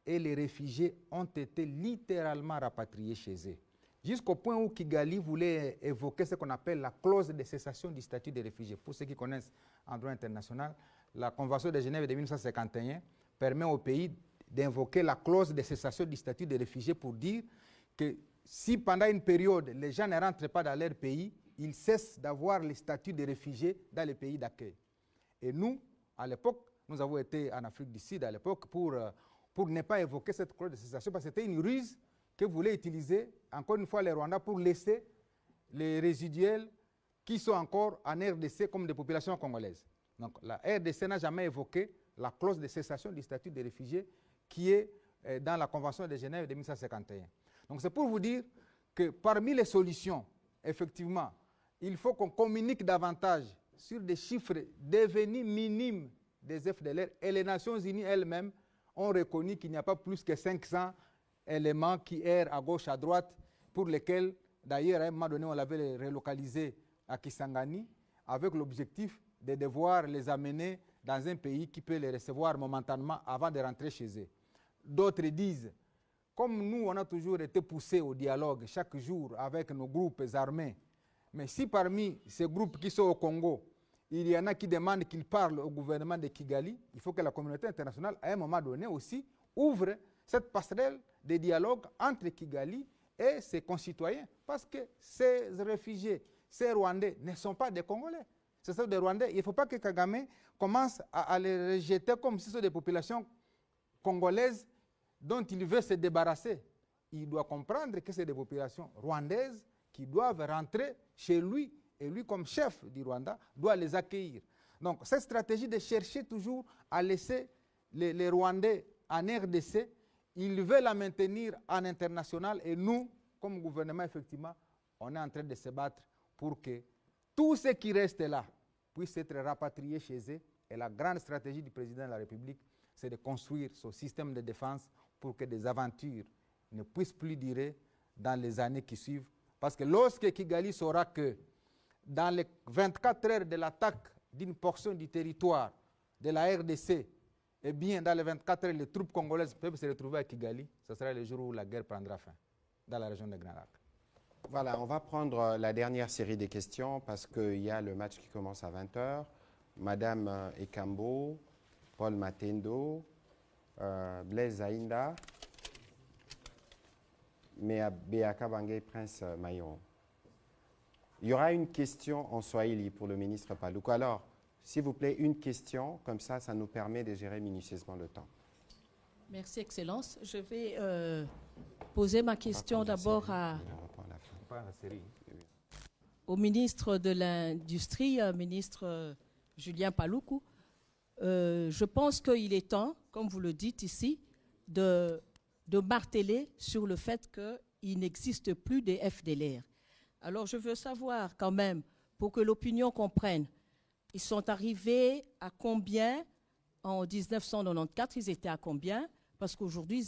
et les réfugiés ont été littéralement rapatriés chez eux. Jusqu'au point où Kigali voulait évoquer ce qu'on appelle la clause de cessation du statut des réfugiés. Pour ceux qui connaissent en droit international, la Convention de Genève de 1951 permet au pays d'invoquer la clause de cessation du statut des réfugiés pour dire que si pendant une période les gens ne rentrent pas dans leur pays, ils cessent d'avoir le statut de réfugiés dans les pays d'accueil. Et nous, à l'époque, nous avons été en Afrique du Sud à l'époque pour ne pas évoquer cette clause de cessation parce que c'était une ruse que voulaient utiliser, encore une fois, les Rwandais pour laisser les résiduels qui sont encore en RDC comme des populations congolaises. Donc la RDC n'a jamais évoqué la clause de cessation du statut des réfugiés qui est dans la Convention de Genève de 1951. Donc c'est pour vous dire que parmi les solutions, effectivement, il faut qu'on communique davantage sur des chiffres devenus minimes des FDLR. Et les Nations Unies elles-mêmes ont reconnu qu'il n'y a pas plus que 500 éléments qui errent à gauche, à droite, pour lesquels, d'ailleurs, à un moment donné, on l'avait relocalisé à Kisangani, avec l'objectif de devoir les amener dans un pays qui peut les recevoir momentanément avant de rentrer chez eux. D'autres disent, comme nous, on a toujours été poussés au dialogue chaque jour avec nos groupes armés, mais si parmi ces groupes qui sont au Congo, il y en a qui demandent qu'ils parlent au gouvernement de Kigali, il faut que la communauté internationale, à un moment donné aussi, ouvre cette passerelle de dialogue entre Kigali et ses concitoyens. Parce que ces réfugiés, ces Rwandais ne sont pas des Congolais. Ce sont des Rwandais. Il ne faut pas que Kagame commence à les rejeter comme si ce sont des populations congolaises dont il veut se débarrasser. Il doit comprendre que c'est des populations rwandaises qui doivent rentrer chez lui. Et lui, comme chef du Rwanda, doit les accueillir. Donc, cette stratégie de chercher toujours à laisser les Rwandais en RDC, il veut la maintenir en international et nous, comme gouvernement, effectivement, on est en train de se battre pour que tous ceux qui restent là puissent être rapatriés chez eux. Et la grande stratégie du président de la République, c'est de construire ce système de défense pour que des aventures ne puissent plus durer dans les années qui suivent. Parce que lorsque Kigali saura que dans les 24 heures de l'attaque d'une portion du territoire de la RDC, eh bien, dans les 24 heures, les troupes congolaises peuvent se retrouver à Kigali. Ce sera le jour où la guerre prendra fin dans la région de Grand Lac. Voilà, on va prendre la dernière série des questions parce qu'il y a le match qui commence à 20h. Madame Ekambo, Paul Matendo, Blaise Zainda, Beaka Bangé, Prince Mayon. Il y aura une question en Swahili pour le ministre Paluku. Alors, s'il vous plaît, une question, comme ça nous permet de gérer minutieusement le temps. Merci, Excellence. Je vais poser ma question d'abord au ministre de l'Industrie, ministre Julien Paluku. Je pense qu'il est temps, comme vous le dites ici, de marteler sur le fait qu'il n'existe plus des FDLR. Alors, je veux savoir quand même, pour que l'opinion comprenne, ils sont arrivés à combien en 1994, ils étaient à combien? Parce qu'aujourd'hui,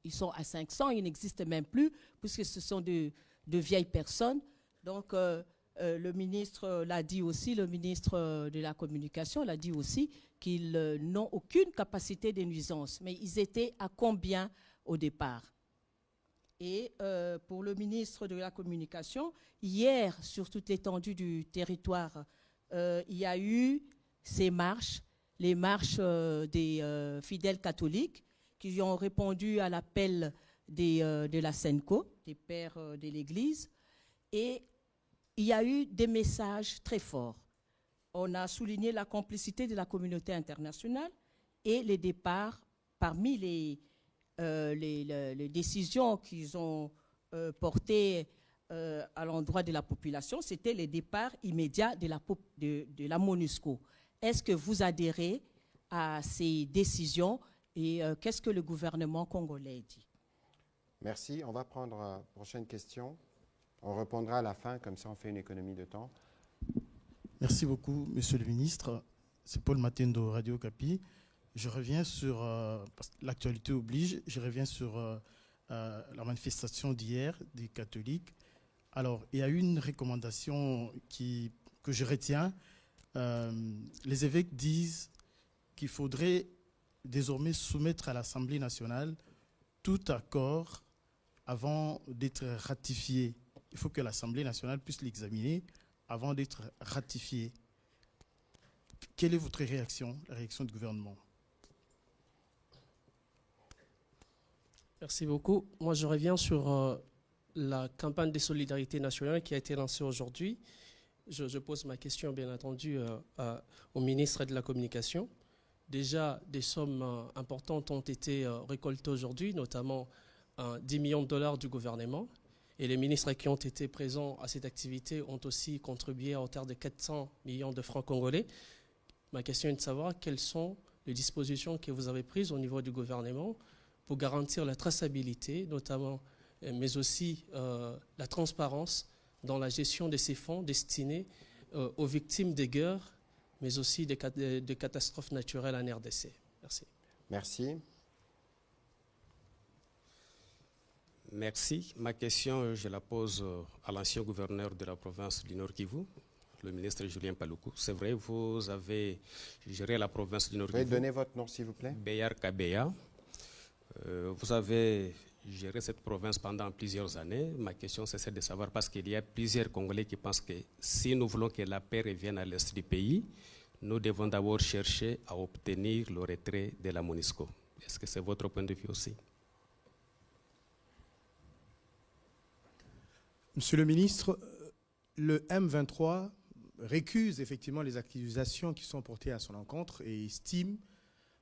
ils sont à 500, ils n'existent même plus, puisque ce sont de vieilles personnes. Donc, le ministre l'a dit aussi, le ministre de la Communication l'a dit aussi, qu'ils n'ont aucune capacité de nuisance. Mais ils étaient à combien au départ? Et pour le ministre de la Communication, hier, sur toute l'étendue du territoire, il y a eu ces marches, les marches des fidèles catholiques qui ont répondu à l'appel de la SENCO, des pères de l'Église. Et il y a eu des messages très forts. On a souligné la complicité de la communauté internationale et les départs parmi les décisions qu'ils ont portées à l'endroit de la population, c'était les départs immédiats de la MONUSCO. Est-ce que vous adhérez à ces décisions et qu'est-ce que le gouvernement congolais dit? Merci. On va prendre la prochaine question. On répondra à la fin, comme ça on fait une économie de temps. Merci beaucoup, Monsieur le Ministre. C'est Paul Matendo, Radio Okapi. Je reviens sur, parce que l'actualité oblige, je reviens sur la manifestation d'hier des catholiques. Alors, il y a une recommandation que je retiens. Les évêques disent qu'il faudrait désormais soumettre à l'Assemblée nationale tout accord avant d'être ratifié. Il faut que l'Assemblée nationale puisse l'examiner avant d'être ratifié. Quelle est votre réaction, la réaction du gouvernement? Merci beaucoup. Moi, je reviens sur la campagne de solidarité nationale qui a été lancée aujourd'hui. Je pose ma question, bien entendu, au ministre de la Communication. Déjà, des sommes importantes ont été récoltées aujourd'hui, notamment 10 millions de dollars du gouvernement. Et les ministres qui ont été présents à cette activité ont aussi contribué à hauteur de 400 millions de francs congolais. Ma question est de savoir quelles sont les dispositions que vous avez prises au niveau du gouvernement pour garantir la traçabilité, notamment, mais aussi la transparence dans la gestion de ces fonds destinés aux victimes des guerres, mais aussi des catastrophes naturelles en RDC. Merci. Merci. Merci. Ma question, je la pose à l'ancien gouverneur de la province du Nord Kivu, le ministre Julien Paluku. C'est vrai, vous avez géré la province du Nord Kivu. Vous pouvez donner votre nom, s'il vous plaît? Beyar Kabeya. Vous avez géré cette province pendant plusieurs années. Ma question, c'est de savoir, parce qu'il y a plusieurs Congolais qui pensent que si nous voulons que la paix revienne à l'est du pays, nous devons d'abord chercher à obtenir le retrait de la MONUSCO. Est-ce que c'est votre point de vue aussi? Monsieur le ministre, le M23 récuse effectivement les accusations qui sont portées à son encontre et estime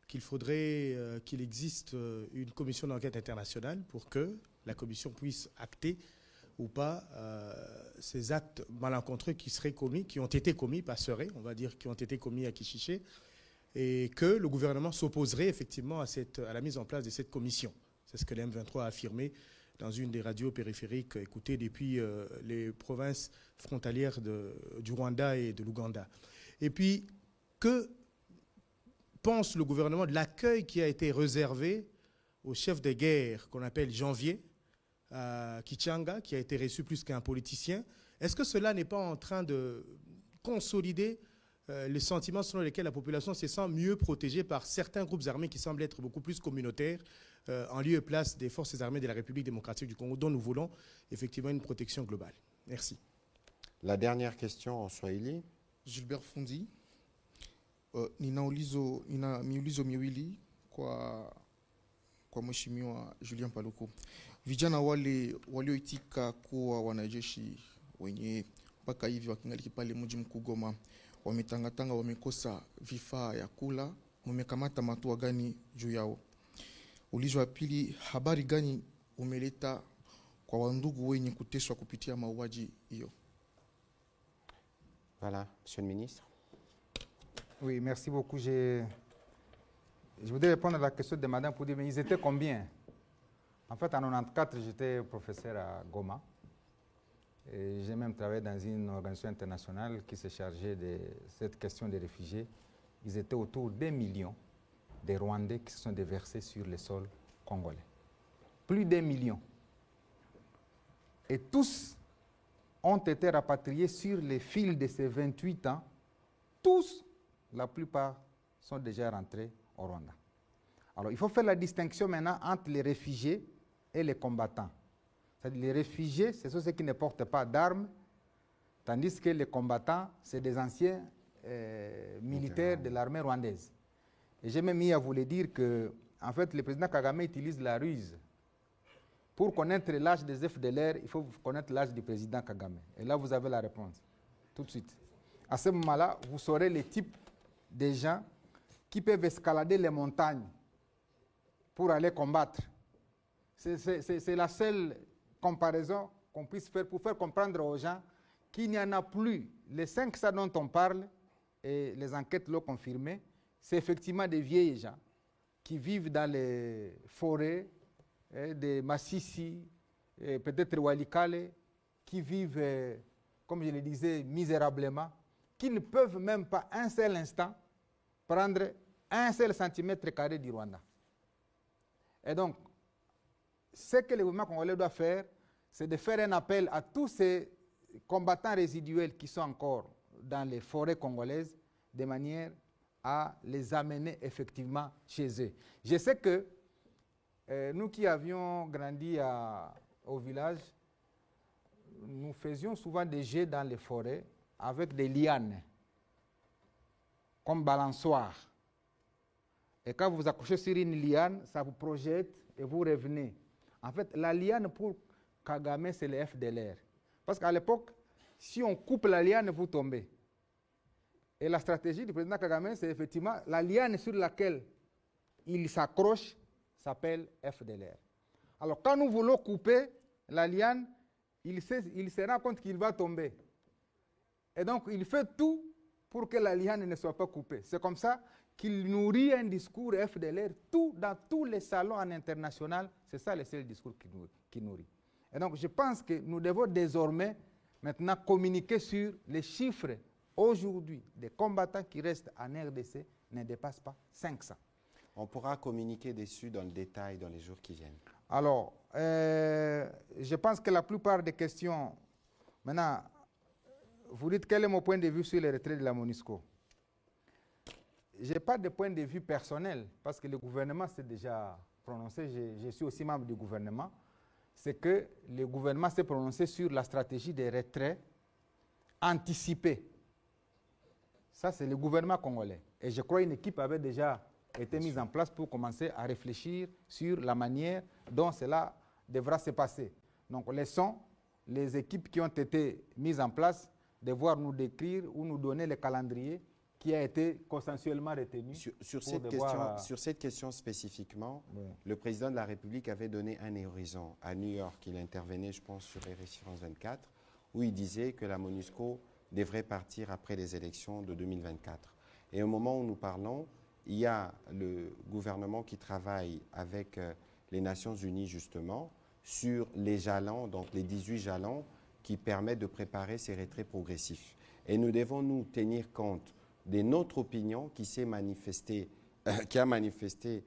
qu'il faudrait qu'il existe une commission d'enquête internationale pour que la commission puisse acter ou pas ces actes malencontreux qui seraient commis, qui ont été commis, pas seraient, on va dire, qui ont été commis à Kichiché, et que le gouvernement s'opposerait effectivement à la mise en place de cette commission. C'est ce que le M23 a affirmé dans une des radios périphériques écoutées depuis les provinces frontalières du Rwanda et de l'Ouganda. Et puis, que pense le gouvernement de l'accueil qui a été réservé au chef de guerre qu'on appelle Janvier, à Kichanga, qui a été reçu plus qu'un politicien? Est-ce que cela n'est pas en train de consolider les sentiments selon lesquels la population se sent mieux protégée par certains groupes armés qui semblent être beaucoup plus communautaires en lieu et place des forces armées de la République démocratique du Congo, dont nous voulons effectivement une protection globale? Merci. La dernière question en Swahili. Gilbert Fundi. Miulizo miwili kwa mheshimiwa Julien Paluku. Vijana wale walioitika kuwa wanajeshi wenye mpaka hivi wakingaliki pale mji mkuu Goma wametangatanga, wamekosa vifaa ya kula, mumekamata hatua gani juu yao? Ulizo wa pili, habari gani umeleta kwa wandugu wenye kuteswa kupitia mauaji hiyo? Voilà, monsieur le ministre. Oui, merci beaucoup. Je voudrais répondre à la question de madame pour dire, mais ils étaient combien? En fait, en 1994, j'étais professeur à Goma. Et j'ai même travaillé dans une organisation internationale qui se chargeait de cette question des réfugiés. Ils étaient autour d'1 million de Rwandais qui se sont déversés sur le sol congolais. Plus d'1 million. Et tous ont été rapatriés sur les fils de ces 28 ans. Tous, la plupart, sont déjà rentrés au Rwanda. Alors, il faut faire la distinction maintenant entre les réfugiés et les combattants. C'est-à-dire les réfugiés, ce sont ceux qui ne portent pas d'armes, tandis que les combattants, c'est des anciens militaires de l'armée rwandaise. Et j'ai même mis à vous le dire que, en fait, le président Kagame utilise la ruse pour connaître l'âge des FDLR, il faut connaître l'âge du président Kagame. Et là, vous avez la réponse, tout de suite. À ce moment-là, vous saurez les types de gens qui peuvent escalader les montagnes pour aller combattre. C'est la seule comparaison qu'on puisse faire pour faire comprendre aux gens qu'il n'y en a plus. Les 5 ça dont on parle, et les enquêtes l'ont confirmé, c'est effectivement des vieilles gens qui vivent dans les forêts de Massissi, peut-être Walikale, qui vivent, comme je le disais, misérablement, qui ne peuvent même pas un seul instant prendre un seul centimètre carré du Rwanda. Et donc, ce que le gouvernement congolais doit faire, c'est de faire un appel à tous ces combattants résiduels qui sont encore dans les forêts congolaises, de manière à les amener effectivement chez eux. Je sais que nous qui avions grandi au village, nous faisions souvent des jets dans les forêts avec des lianes, comme balançoire. Et quand vous vous accrochez sur une liane, ça vous projette et vous revenez. En fait, la liane pour Kagame, c'est le FDLR. Parce qu'à l'époque, si on coupe la liane, vous tombez. Et la stratégie du président Kagame, c'est effectivement la liane sur laquelle il s'accroche s'appelle FDLR. Alors, quand nous voulons couper la liane, il se rend compte qu'il va tomber. Et donc, il fait tout pour que la liane ne soit pas coupée. C'est comme ça qu'il nourrit un discours FDLR dans tous les salons en international. C'est ça le seul discours qu'il nourrit. Et donc, je pense que nous devons désormais maintenant communiquer sur les chiffres aujourd'hui des combattants qui restent en RDC ne dépassent pas 500. On pourra communiquer dessus dans le détail dans les jours qui viennent. Alors, je pense que la plupart des questions... Maintenant, vous dites quel est mon point de vue sur le retrait de la MONUSCO. Je n'ai pas de point de vue personnel, parce que le gouvernement s'est déjà prononcé, je suis aussi membre du gouvernement, c'est que le gouvernement s'est prononcé sur la stratégie de retrait anticipé. Ça, c'est le gouvernement congolais. Et je crois qu'une équipe avait déjà été mise en place pour commencer à réfléchir sur la manière dont cela devra se passer. Donc, laissons les équipes qui ont été mises en place devoir nous décrire ou nous donner le calendrier qui a été consensuellement retenu. Sur cette question spécifiquement, oui. Le président de la République avait donné un horizon à New York. Il intervenait, je pense, sur RFI France 24, où il disait que la MONUSCO devrait partir après les élections de 2024. Et au moment où nous parlons, il y a le gouvernement qui travaille avec les Nations Unies, justement, sur les jalons, donc les 18 jalons qui permettent de préparer ces retraits progressifs. Et nous devons nous tenir compte de notre opinion qui s'est manifestée, qui a manifesté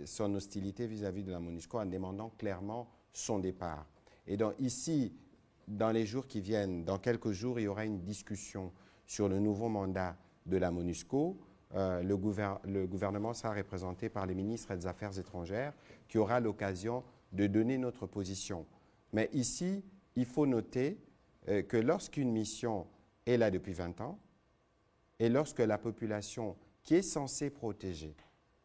son hostilité vis-à-vis de la MONUSCO en demandant clairement son départ. Et donc ici, dans les jours qui viennent, dans quelques jours, il y aura une discussion sur le nouveau mandat de la MONUSCO. Le gouvernement sera représenté par les ministres des Affaires étrangères qui aura l'occasion de donner notre position. Mais ici, il faut noter que lorsqu'une mission est là depuis 20 ans et lorsque la population qui est censée protéger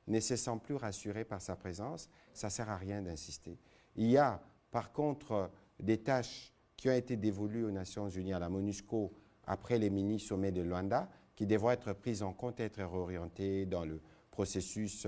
ne se sent plus rassurée par sa présence, ça ne sert à rien d'insister. Il y a par contre des tâches qui ont été dévolues aux Nations Unies, à la MONUSCO, après les mini-sommets de Luanda, qui devront être prises en compte et être réorientées dans le processus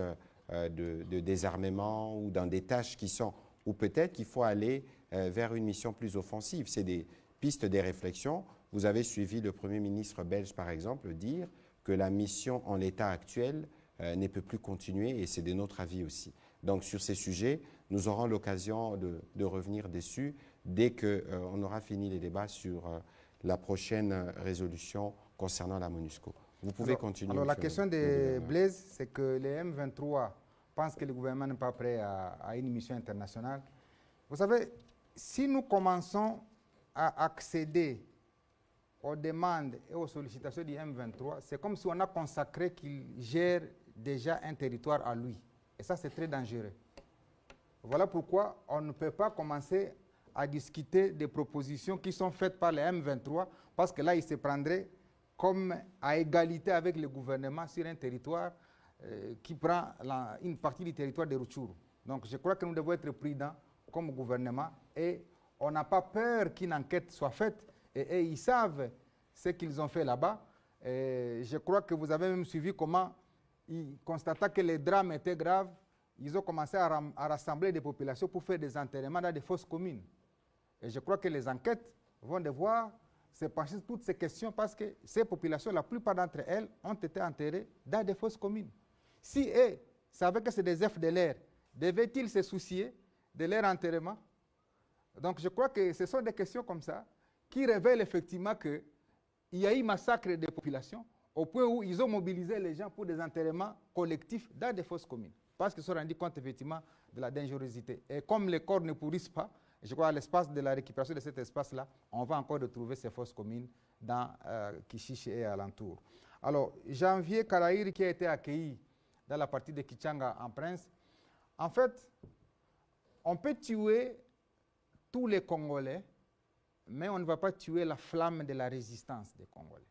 de désarmement ou dans des tâches qui sont, ou peut-être qu'il faut aller vers une mission plus offensive. C'est des pistes de réflexion. Vous avez suivi le Premier ministre belge, par exemple, dire que la mission en l'état actuel ne peut plus continuer, et c'est de notre avis aussi. Donc sur ces sujets, nous aurons l'occasion de revenir dessus dès qu'on aura fini les débats sur la prochaine résolution concernant la MONUSCO. Vous pouvez continuer. Alors la question de Blaise, c'est que les M23 pensent que le gouvernement n'est pas prêt à une mission internationale. Vous savez, si nous commençons à accéder aux demandes et aux sollicitations du M23, c'est comme si on a consacré qu'il gère déjà un territoire à lui. Et ça, c'est très dangereux. Voilà pourquoi on ne peut pas commencer à discuter des propositions qui sont faites par les M23, parce que là, ils se prendraient comme à égalité avec le gouvernement sur un territoire qui prend une partie du territoire de Rutshuru. Donc je crois que nous devons être prudents comme gouvernement et on n'a pas peur qu'une enquête soit faite et ils savent ce qu'ils ont fait là-bas. Je crois que vous avez même suivi comment, constatant que les drames étaient graves, ils ont commencé à rassembler des populations pour faire des enterrements dans des fosses communes. Et je crois que les enquêtes vont devoir se pencher sur toutes ces questions parce que ces populations, la plupart d'entre elles, ont été enterrées dans des fosses communes. Si eux savaient que c'est des FDLR, devaient-ils se soucier de leur enterrement? Donc je crois que ce sont des questions comme ça qui révèlent effectivement qu'il y a eu massacre des populations au point où ils ont mobilisé les gens pour des enterrements collectifs dans des fosses communes. Parce qu'ils se sont rendus compte effectivement de la dangerosité. Et comme les corps ne pourrissent pas, je crois à l'espace de la récupération de cet espace-là, on va encore retrouver ces fosses communes dans Kichiche et alentour. Alors, Janvier Karaïri qui a été accueilli dans la partie de Kichanga en Prince, en fait, on peut tuer tous les Congolais, mais on ne va pas tuer la flamme de la résistance des Congolais.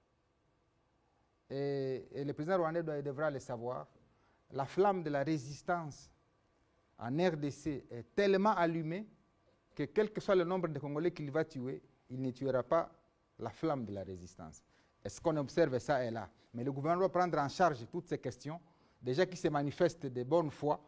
Et le président rwandais devra le savoir, la flamme de la résistance en RDC est tellement allumée que quel que soit le nombre de Congolais qu'il va tuer, il ne tuera pas la flamme de la résistance. Est-ce qu'on observe ça et là? Mais le gouvernement doit prendre en charge toutes ces questions, déjà qui se manifestent de bonne foi,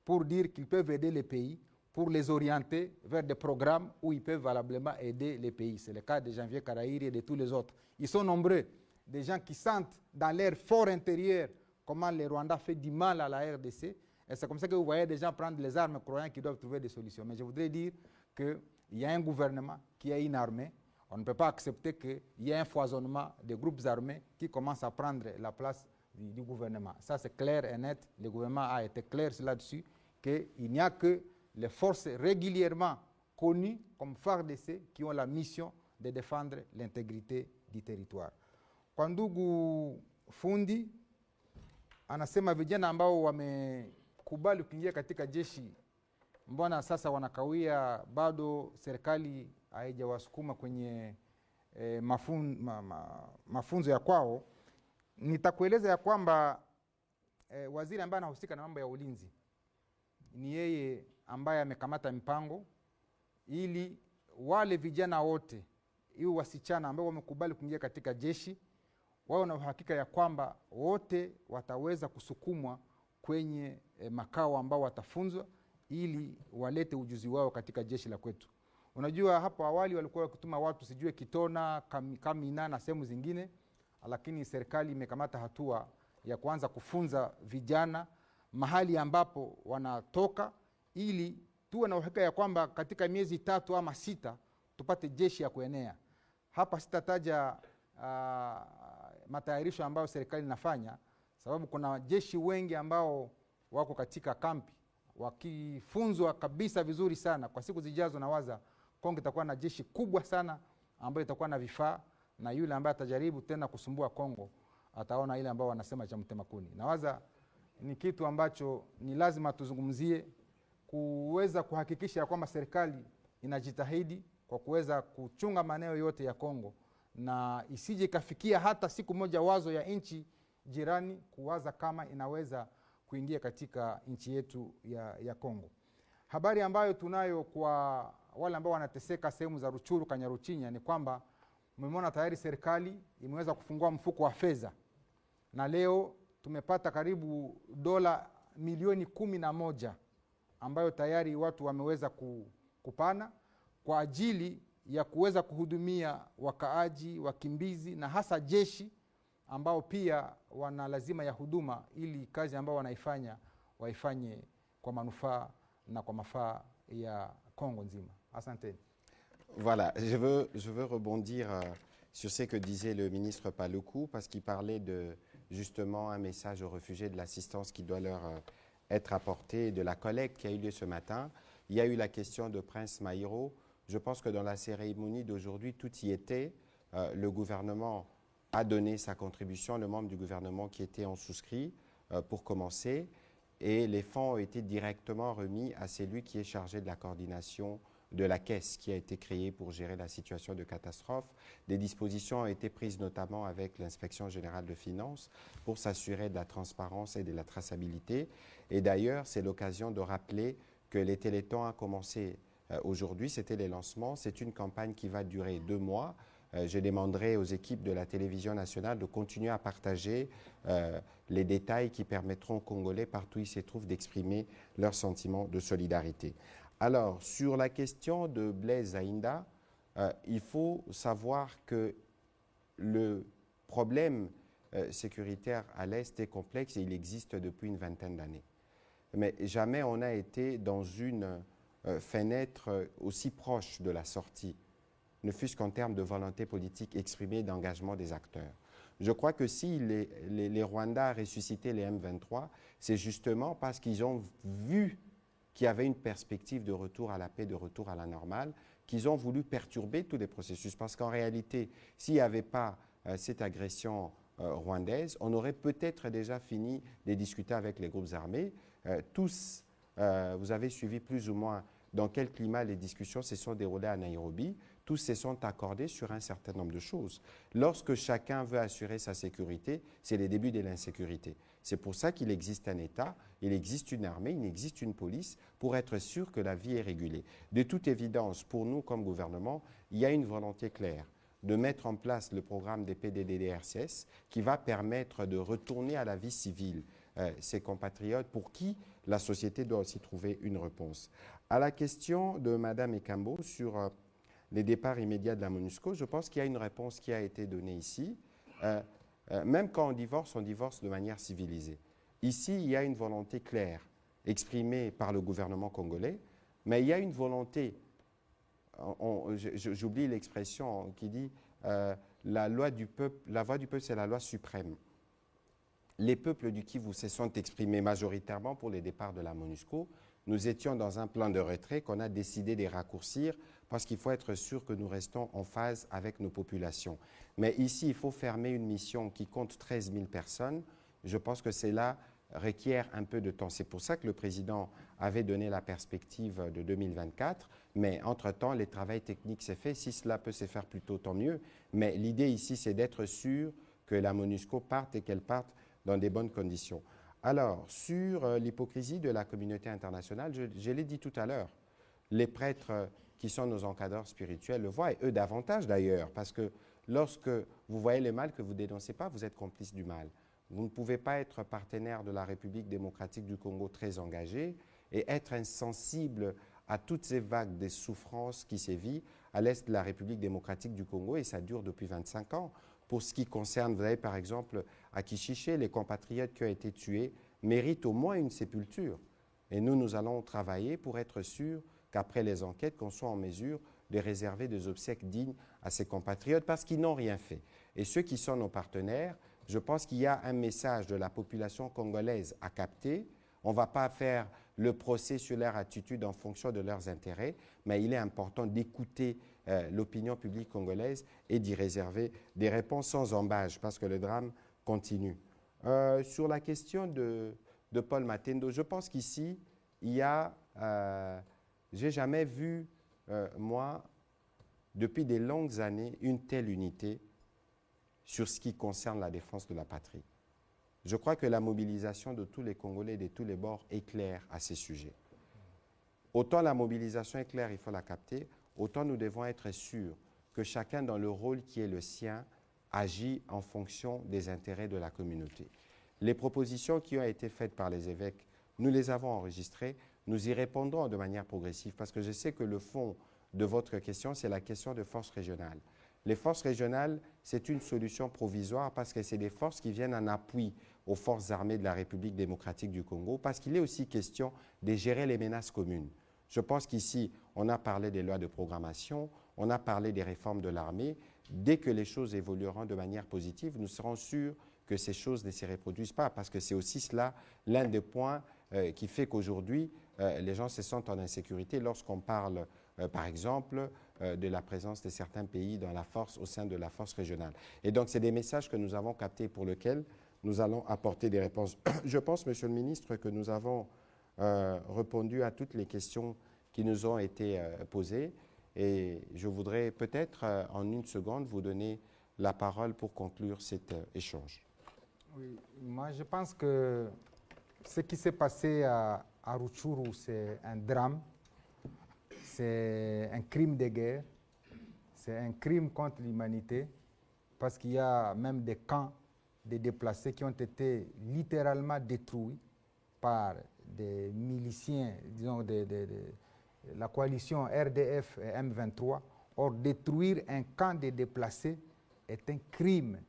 pour dire qu'ils peuvent aider les pays, pour les orienter vers des programmes où ils peuvent valablement aider les pays. C'est le cas de Janvier Karaïri et de tous les autres. Ils sont nombreux, des gens qui sentent dans leur fort intérieur comment le Rwanda fait du mal à la RDC. Et c'est comme ça que vous voyez des gens prendre les armes croyant qu'ils doivent trouver des solutions. Mais je voudrais dire qu'il y a un gouvernement qui a une armée. On ne peut pas accepter qu'il y ait un foisonnement de groupes armés qui commencent à prendre la place du gouvernement. Ça, c'est clair et net. Le gouvernement a été clair là-dessus, qu'il n'y a que les forces régulièrement connues comme FARDC qui ont la mission de défendre l'intégrité du territoire. Kwa ndugu fundi anasema vijana ambao wamekubali kuingia katika jeshi, mbona sasa wanakawia, bado serikali haijawasukuma kwenye mafunzo ya kwao. Nitakueleza ya kwamba waziri ambaye anahusika na mambo ya ulinzi ni yeye ambaye amekamata mpango ili wale vijana wote, iwe wasichana ambao wamekubali kuingia katika jeshi, wao na uhakika ya kwamba wote wataweza kusukumwa kwenye makao ambao watafunzwa ili walete ujuzi wao katika jeshi la kwetu. Unajua hapo awali walikuwa wakituma watu sijue Kitona, Kamina na sehemu zingine, lakini serikali imekamata hatua ya kuanza kufunza vijana mahali ambapo wanatoka ili tuwe na uhakika ya kwamba katika miezi 3 ama 6 tupate jeshi ya kuenea. Hapa sitataja matayarisho ambayo serikali inafanya, sababu kuna jeshi wengi ambao wako katika kampi wakifunzwa kabisa vizuri sana. Kwa siku zijazo nawaza Kongo itakuwa na jeshi kubwa sana ambayo itakuwa na vifaa, na yule ambaye atajaribu tena kusumbua Kongo ataona ile ambao wanasema cha mtema kuni. Nawaza ni kitu ambacho ni lazima tuzungumzie, kuweza kuhakikisha kwamba serikali inajitahidi kwa kuweza kuchunga maeneo yote ya Kongo, na isije ikafikia hata siku moja wazo ya nchi jirani kuwaza kama inaweza kuingia katika nchi yetu ya Kongo. Habari ambayo tunayo kwa wale ambao wanateseka sehemu za Ruchuru, Kanyaruchinya ni kwamba mmeona tayari serikali imeweza kufungua mfuko wa fedha, na leo tumepata karibu dola milioni 11 ambayo tayari watu wameweza kupana kwa ajili ya kuweza kuhudumia wakaaji, wakimbizi na hasa jeshi ambao pia wana lazima ya huduma ili kazi ambao wanaifanya waifanye kwa manufaa na kwa mafaa ya Kongo nzima. Asante. Voilà, je veux rebondir sur ce que disait le ministre Paluku, parce qu'il parlait de justement un message aux réfugiés, de l'assistance qui doit leur être apportée, de la collecte qui a eu lieu ce matin. Il y a eu la question de Prince Maïro. Je pense que dans la cérémonie d'aujourd'hui, tout y était. Le gouvernement a donné sa contribution, le membre du gouvernement qui était en souscrit pour commencer, et les fonds ont été directement remis à celui qui est chargé de la coordination de la caisse qui a été créée pour gérer la situation de catastrophe. Des dispositions ont été prises notamment avec l'inspection générale de finances pour s'assurer de la transparence et de la traçabilité. Et d'ailleurs, c'est l'occasion de rappeler que les Téléthons ont commencé Aujourd'hui, c'était les lancements. C'est une campagne qui va durer 2 mois. Je demanderai aux équipes de la télévision nationale de continuer à partager les détails qui permettront aux Congolais, partout où ils se trouvent, d'exprimer leur sentiment de solidarité. Alors, sur la question de Blaise Zaïnda, il faut savoir que le problème sécuritaire à l'Est est complexe et il existe depuis une vingtaine d'années. Mais jamais on n'a été dans une fenêtre aussi proche de la sortie, ne fût-ce qu'en termes de volonté politique exprimée, d'engagement des acteurs. Je crois que si les Rwandais ont ressuscité les M23, c'est justement parce qu'ils ont vu qu'il y avait une perspective de retour à la paix, de retour à la normale, qu'ils ont voulu perturber tous les processus. Parce qu'en réalité, s'il n'y avait pas cette agression rwandaise, on aurait peut-être déjà fini de discuter avec les groupes armés. Tous, vous avez suivi plus ou moins dans quel climat les discussions se sont déroulées à Nairobi. Tous se sont accordés sur un certain nombre de choses. Lorsque chacun veut assurer sa sécurité, c'est le début de l'insécurité. C'est pour ça qu'il existe un État, il existe une armée, il existe une police pour être sûr que la vie est régulée. De toute évidence, pour nous comme gouvernement, il y a une volonté claire de mettre en place le programme des PDDRCS qui va permettre de retourner à la vie civile ces compatriotes pour qui la société doit aussi trouver une réponse. À la question de Mme Ekambo sur les départs immédiats de la MONUSCO, je pense qu'il y a une réponse qui a été donnée ici. Même quand on divorce de manière civilisée. Ici, il y a une volonté claire exprimée par le gouvernement congolais, mais il y a une volonté, j'oublie l'expression qui dit la voix du peuple, c'est la loi suprême. Les peuples du Kivu se sont exprimés majoritairement pour les départs de la MONUSCO. Nous étions dans un plan de retrait qu'on a décidé de raccourcir parce qu'il faut être sûr que nous restons en phase avec nos populations. Mais ici, il faut fermer une mission qui compte 13 000 personnes. Je pense que cela requiert un peu de temps. C'est pour ça que le président avait donné la perspective de 2024. Mais entre-temps, le travail technique s'est fait. Si cela peut se faire plus tôt, tant mieux. Mais l'idée ici, c'est d'être sûr que la MONUSCO parte et qu'elle parte dans des bonnes conditions. Alors, sur l'hypocrisie de la communauté internationale, je l'ai dit tout à l'heure, les prêtres qui sont nos encadreurs spirituels le voient, et eux davantage d'ailleurs, parce que lorsque vous voyez le mal que vous ne dénoncez pas, vous êtes complice du mal. Vous ne pouvez pas être partenaire de la République démocratique du Congo très engagé et être insensible à toutes ces vagues de souffrances qui sévissent à l'est de la République démocratique du Congo, et ça dure depuis 25 ans. Pour ce qui concerne, vous avez par exemple à Kishiché, les compatriotes qui ont été tués méritent au moins une sépulture. Et nous allons travailler pour être sûrs qu'après les enquêtes, qu'on soit en mesure de réserver des obsèques dignes à ces compatriotes parce qu'ils n'ont rien fait. Et ceux qui sont nos partenaires, je pense qu'il y a un message de la population congolaise à capter. On ne va pas faire le procès sur leur attitude en fonction de leurs intérêts, mais il est important d'écouter l'opinion publique congolaise et d'y réserver des réponses sans embâche parce que le drame continue. Sur la question de Paul Matendo, je pense qu'ici, il y a... j'ai jamais vu, moi, depuis des longues années, une telle unité sur ce qui concerne la défense de la patrie. Je crois que la mobilisation de tous les Congolais de tous les bords est claire à ces sujets. Autant la mobilisation est claire, il faut la capter, autant nous devons être sûrs que chacun dans le rôle qui est le sien agit en fonction des intérêts de la communauté. Les propositions qui ont été faites par les évêques, nous les avons enregistrées, nous y répondrons de manière progressive parce que je sais que le fond de votre question, c'est la question de forces régionales. Les forces régionales, c'est une solution provisoire parce que c'est des forces qui viennent en appui aux forces armées de la République démocratique du Congo parce qu'il est aussi question de gérer les menaces communes. Je pense qu'ici, on a parlé des lois de programmation, on a parlé des réformes de l'armée. Dès que les choses évolueront de manière positive, nous serons sûrs que ces choses ne se reproduisent pas parce que c'est aussi cela l'un des points qui fait qu'aujourd'hui, les gens se sentent en insécurité lorsqu'on parle, par exemple, de la présence de certains pays dans la force, au sein de la force régionale. Et donc, c'est des messages que nous avons captés pour lesquels nous allons apporter des réponses. Je pense, Monsieur le Ministre, que nous avons répondu à toutes les questions qui nous ont été posées. Et je voudrais peut-être, en une seconde, vous donner la parole pour conclure cet échange. Oui, moi, je pense que ce qui s'est passé à Rutshuru, c'est un drame. c'est un crime de guerre, c'est un crime contre l'humanité, parce qu'il y a même des camps de déplacés qui ont été littéralement détruits par des miliciens, disons, de la coalition RDF et M23. Or, détruire un camp de déplacés est un crime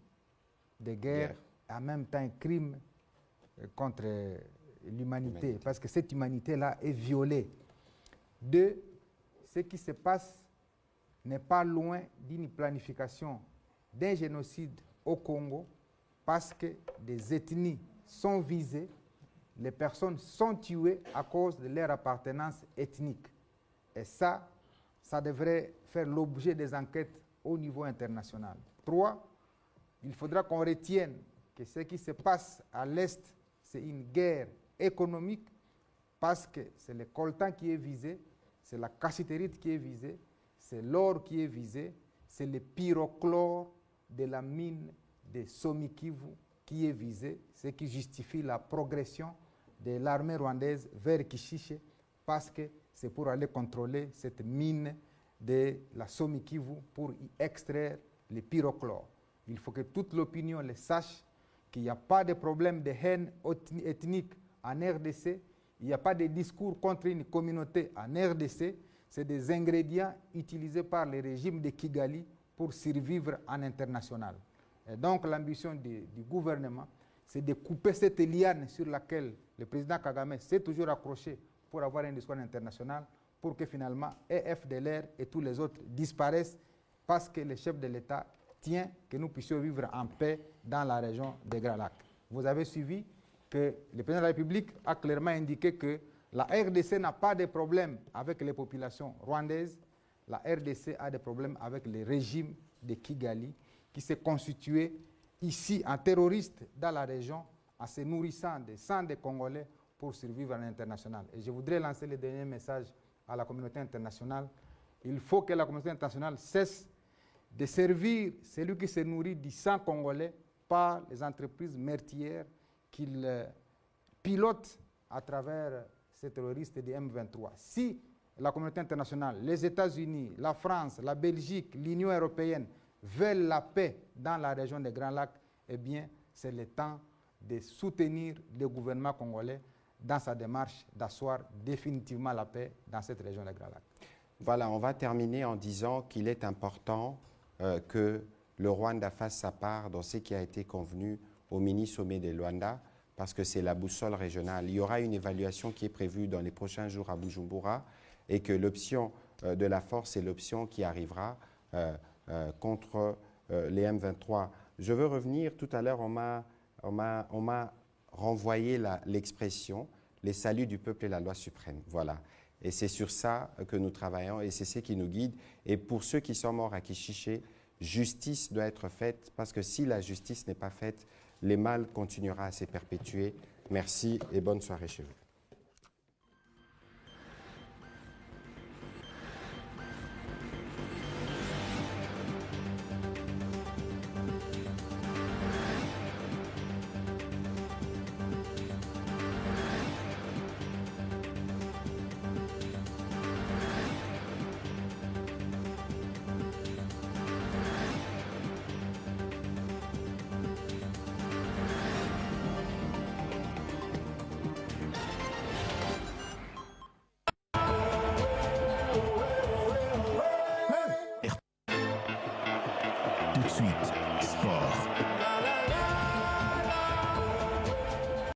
de guerre, en même temps un crime contre l'humanité, parce que cette humanité-là est violée. Deux, ce qui se passe n'est pas loin d'une planification d'un génocide au Congo, parce que des ethnies sont visées, les personnes sont tuées à cause de leur appartenance ethnique. Et ça devrait faire l'objet des enquêtes au niveau international. 3, il faudra qu'on retienne que ce qui se passe à l'Est, c'est une guerre économique, parce que c'est le coltan qui est visé, c'est la cassitérite qui est visée, c'est l'or qui est visé, c'est le pyrochlore de la mine de Somikivu qui est visé, ce qui justifie la progression de l'armée rwandaise vers Kishishe, parce que c'est pour aller contrôler cette mine de la Somikivu pour y extraire le pyrochlore. Il faut que toute l'opinion le sache, qu'il n'y a pas de problème de haine ethnique en RDC, il n'y a pas de discours contre une communauté en RDC, c'est des ingrédients utilisés par le régime de Kigali pour survivre en international. Et donc l'ambition du gouvernement, c'est de couper cette liane sur laquelle le président Kagame s'est toujours accroché pour avoir un discours international, pour que finalement EFDLR et tous les autres disparaissent, parce que le chef de l'État tient que nous puissions vivre en paix dans la région des Grands Lacs. Vous avez suivi que le président de la République a clairement indiqué que la RDC n'a pas de problème avec les populations rwandaises, la RDC a des problèmes avec le régime de Kigali, qui s'est constitué ici en terroriste dans la région, en se nourrissant des sangs des Congolais pour survivre à l'international. Et je voudrais lancer le dernier message à la communauté internationale. Il faut que la communauté internationale cesse de servir celui qui se nourrit du sang congolais par les entreprises meurtrières qu'il pilote à travers ces terroristes de M23. Si la communauté internationale, les États-Unis, la France, la Belgique, l'Union européenne veulent la paix dans la région des Grands Lacs, eh bien, c'est le temps de soutenir le gouvernement congolais dans sa démarche d'asseoir définitivement la paix dans cette région des Grands Lacs. Voilà, on va terminer en disant qu'il est important que le Rwanda fasse sa part dans ce qui a été convenu au mini-sommet de Luanda, parce que c'est la boussole régionale. Il y aura une évaluation qui est prévue dans les prochains jours à Bujumbura, et que l'option de la force est l'option qui arrivera contre les M23. Je veux revenir, tout à l'heure, on m'a renvoyé l'expression « les saluts du peuple et la loi suprême ». Voilà. Et c'est sur ça que nous travaillons, et c'est ce qui nous guide. Et pour ceux qui sont morts à Kishishe, justice doit être faite, parce que si la justice n'est pas faite, le mal continuera à se perpétuer. Merci et bonne soirée chez vous. Tout de suite, sport.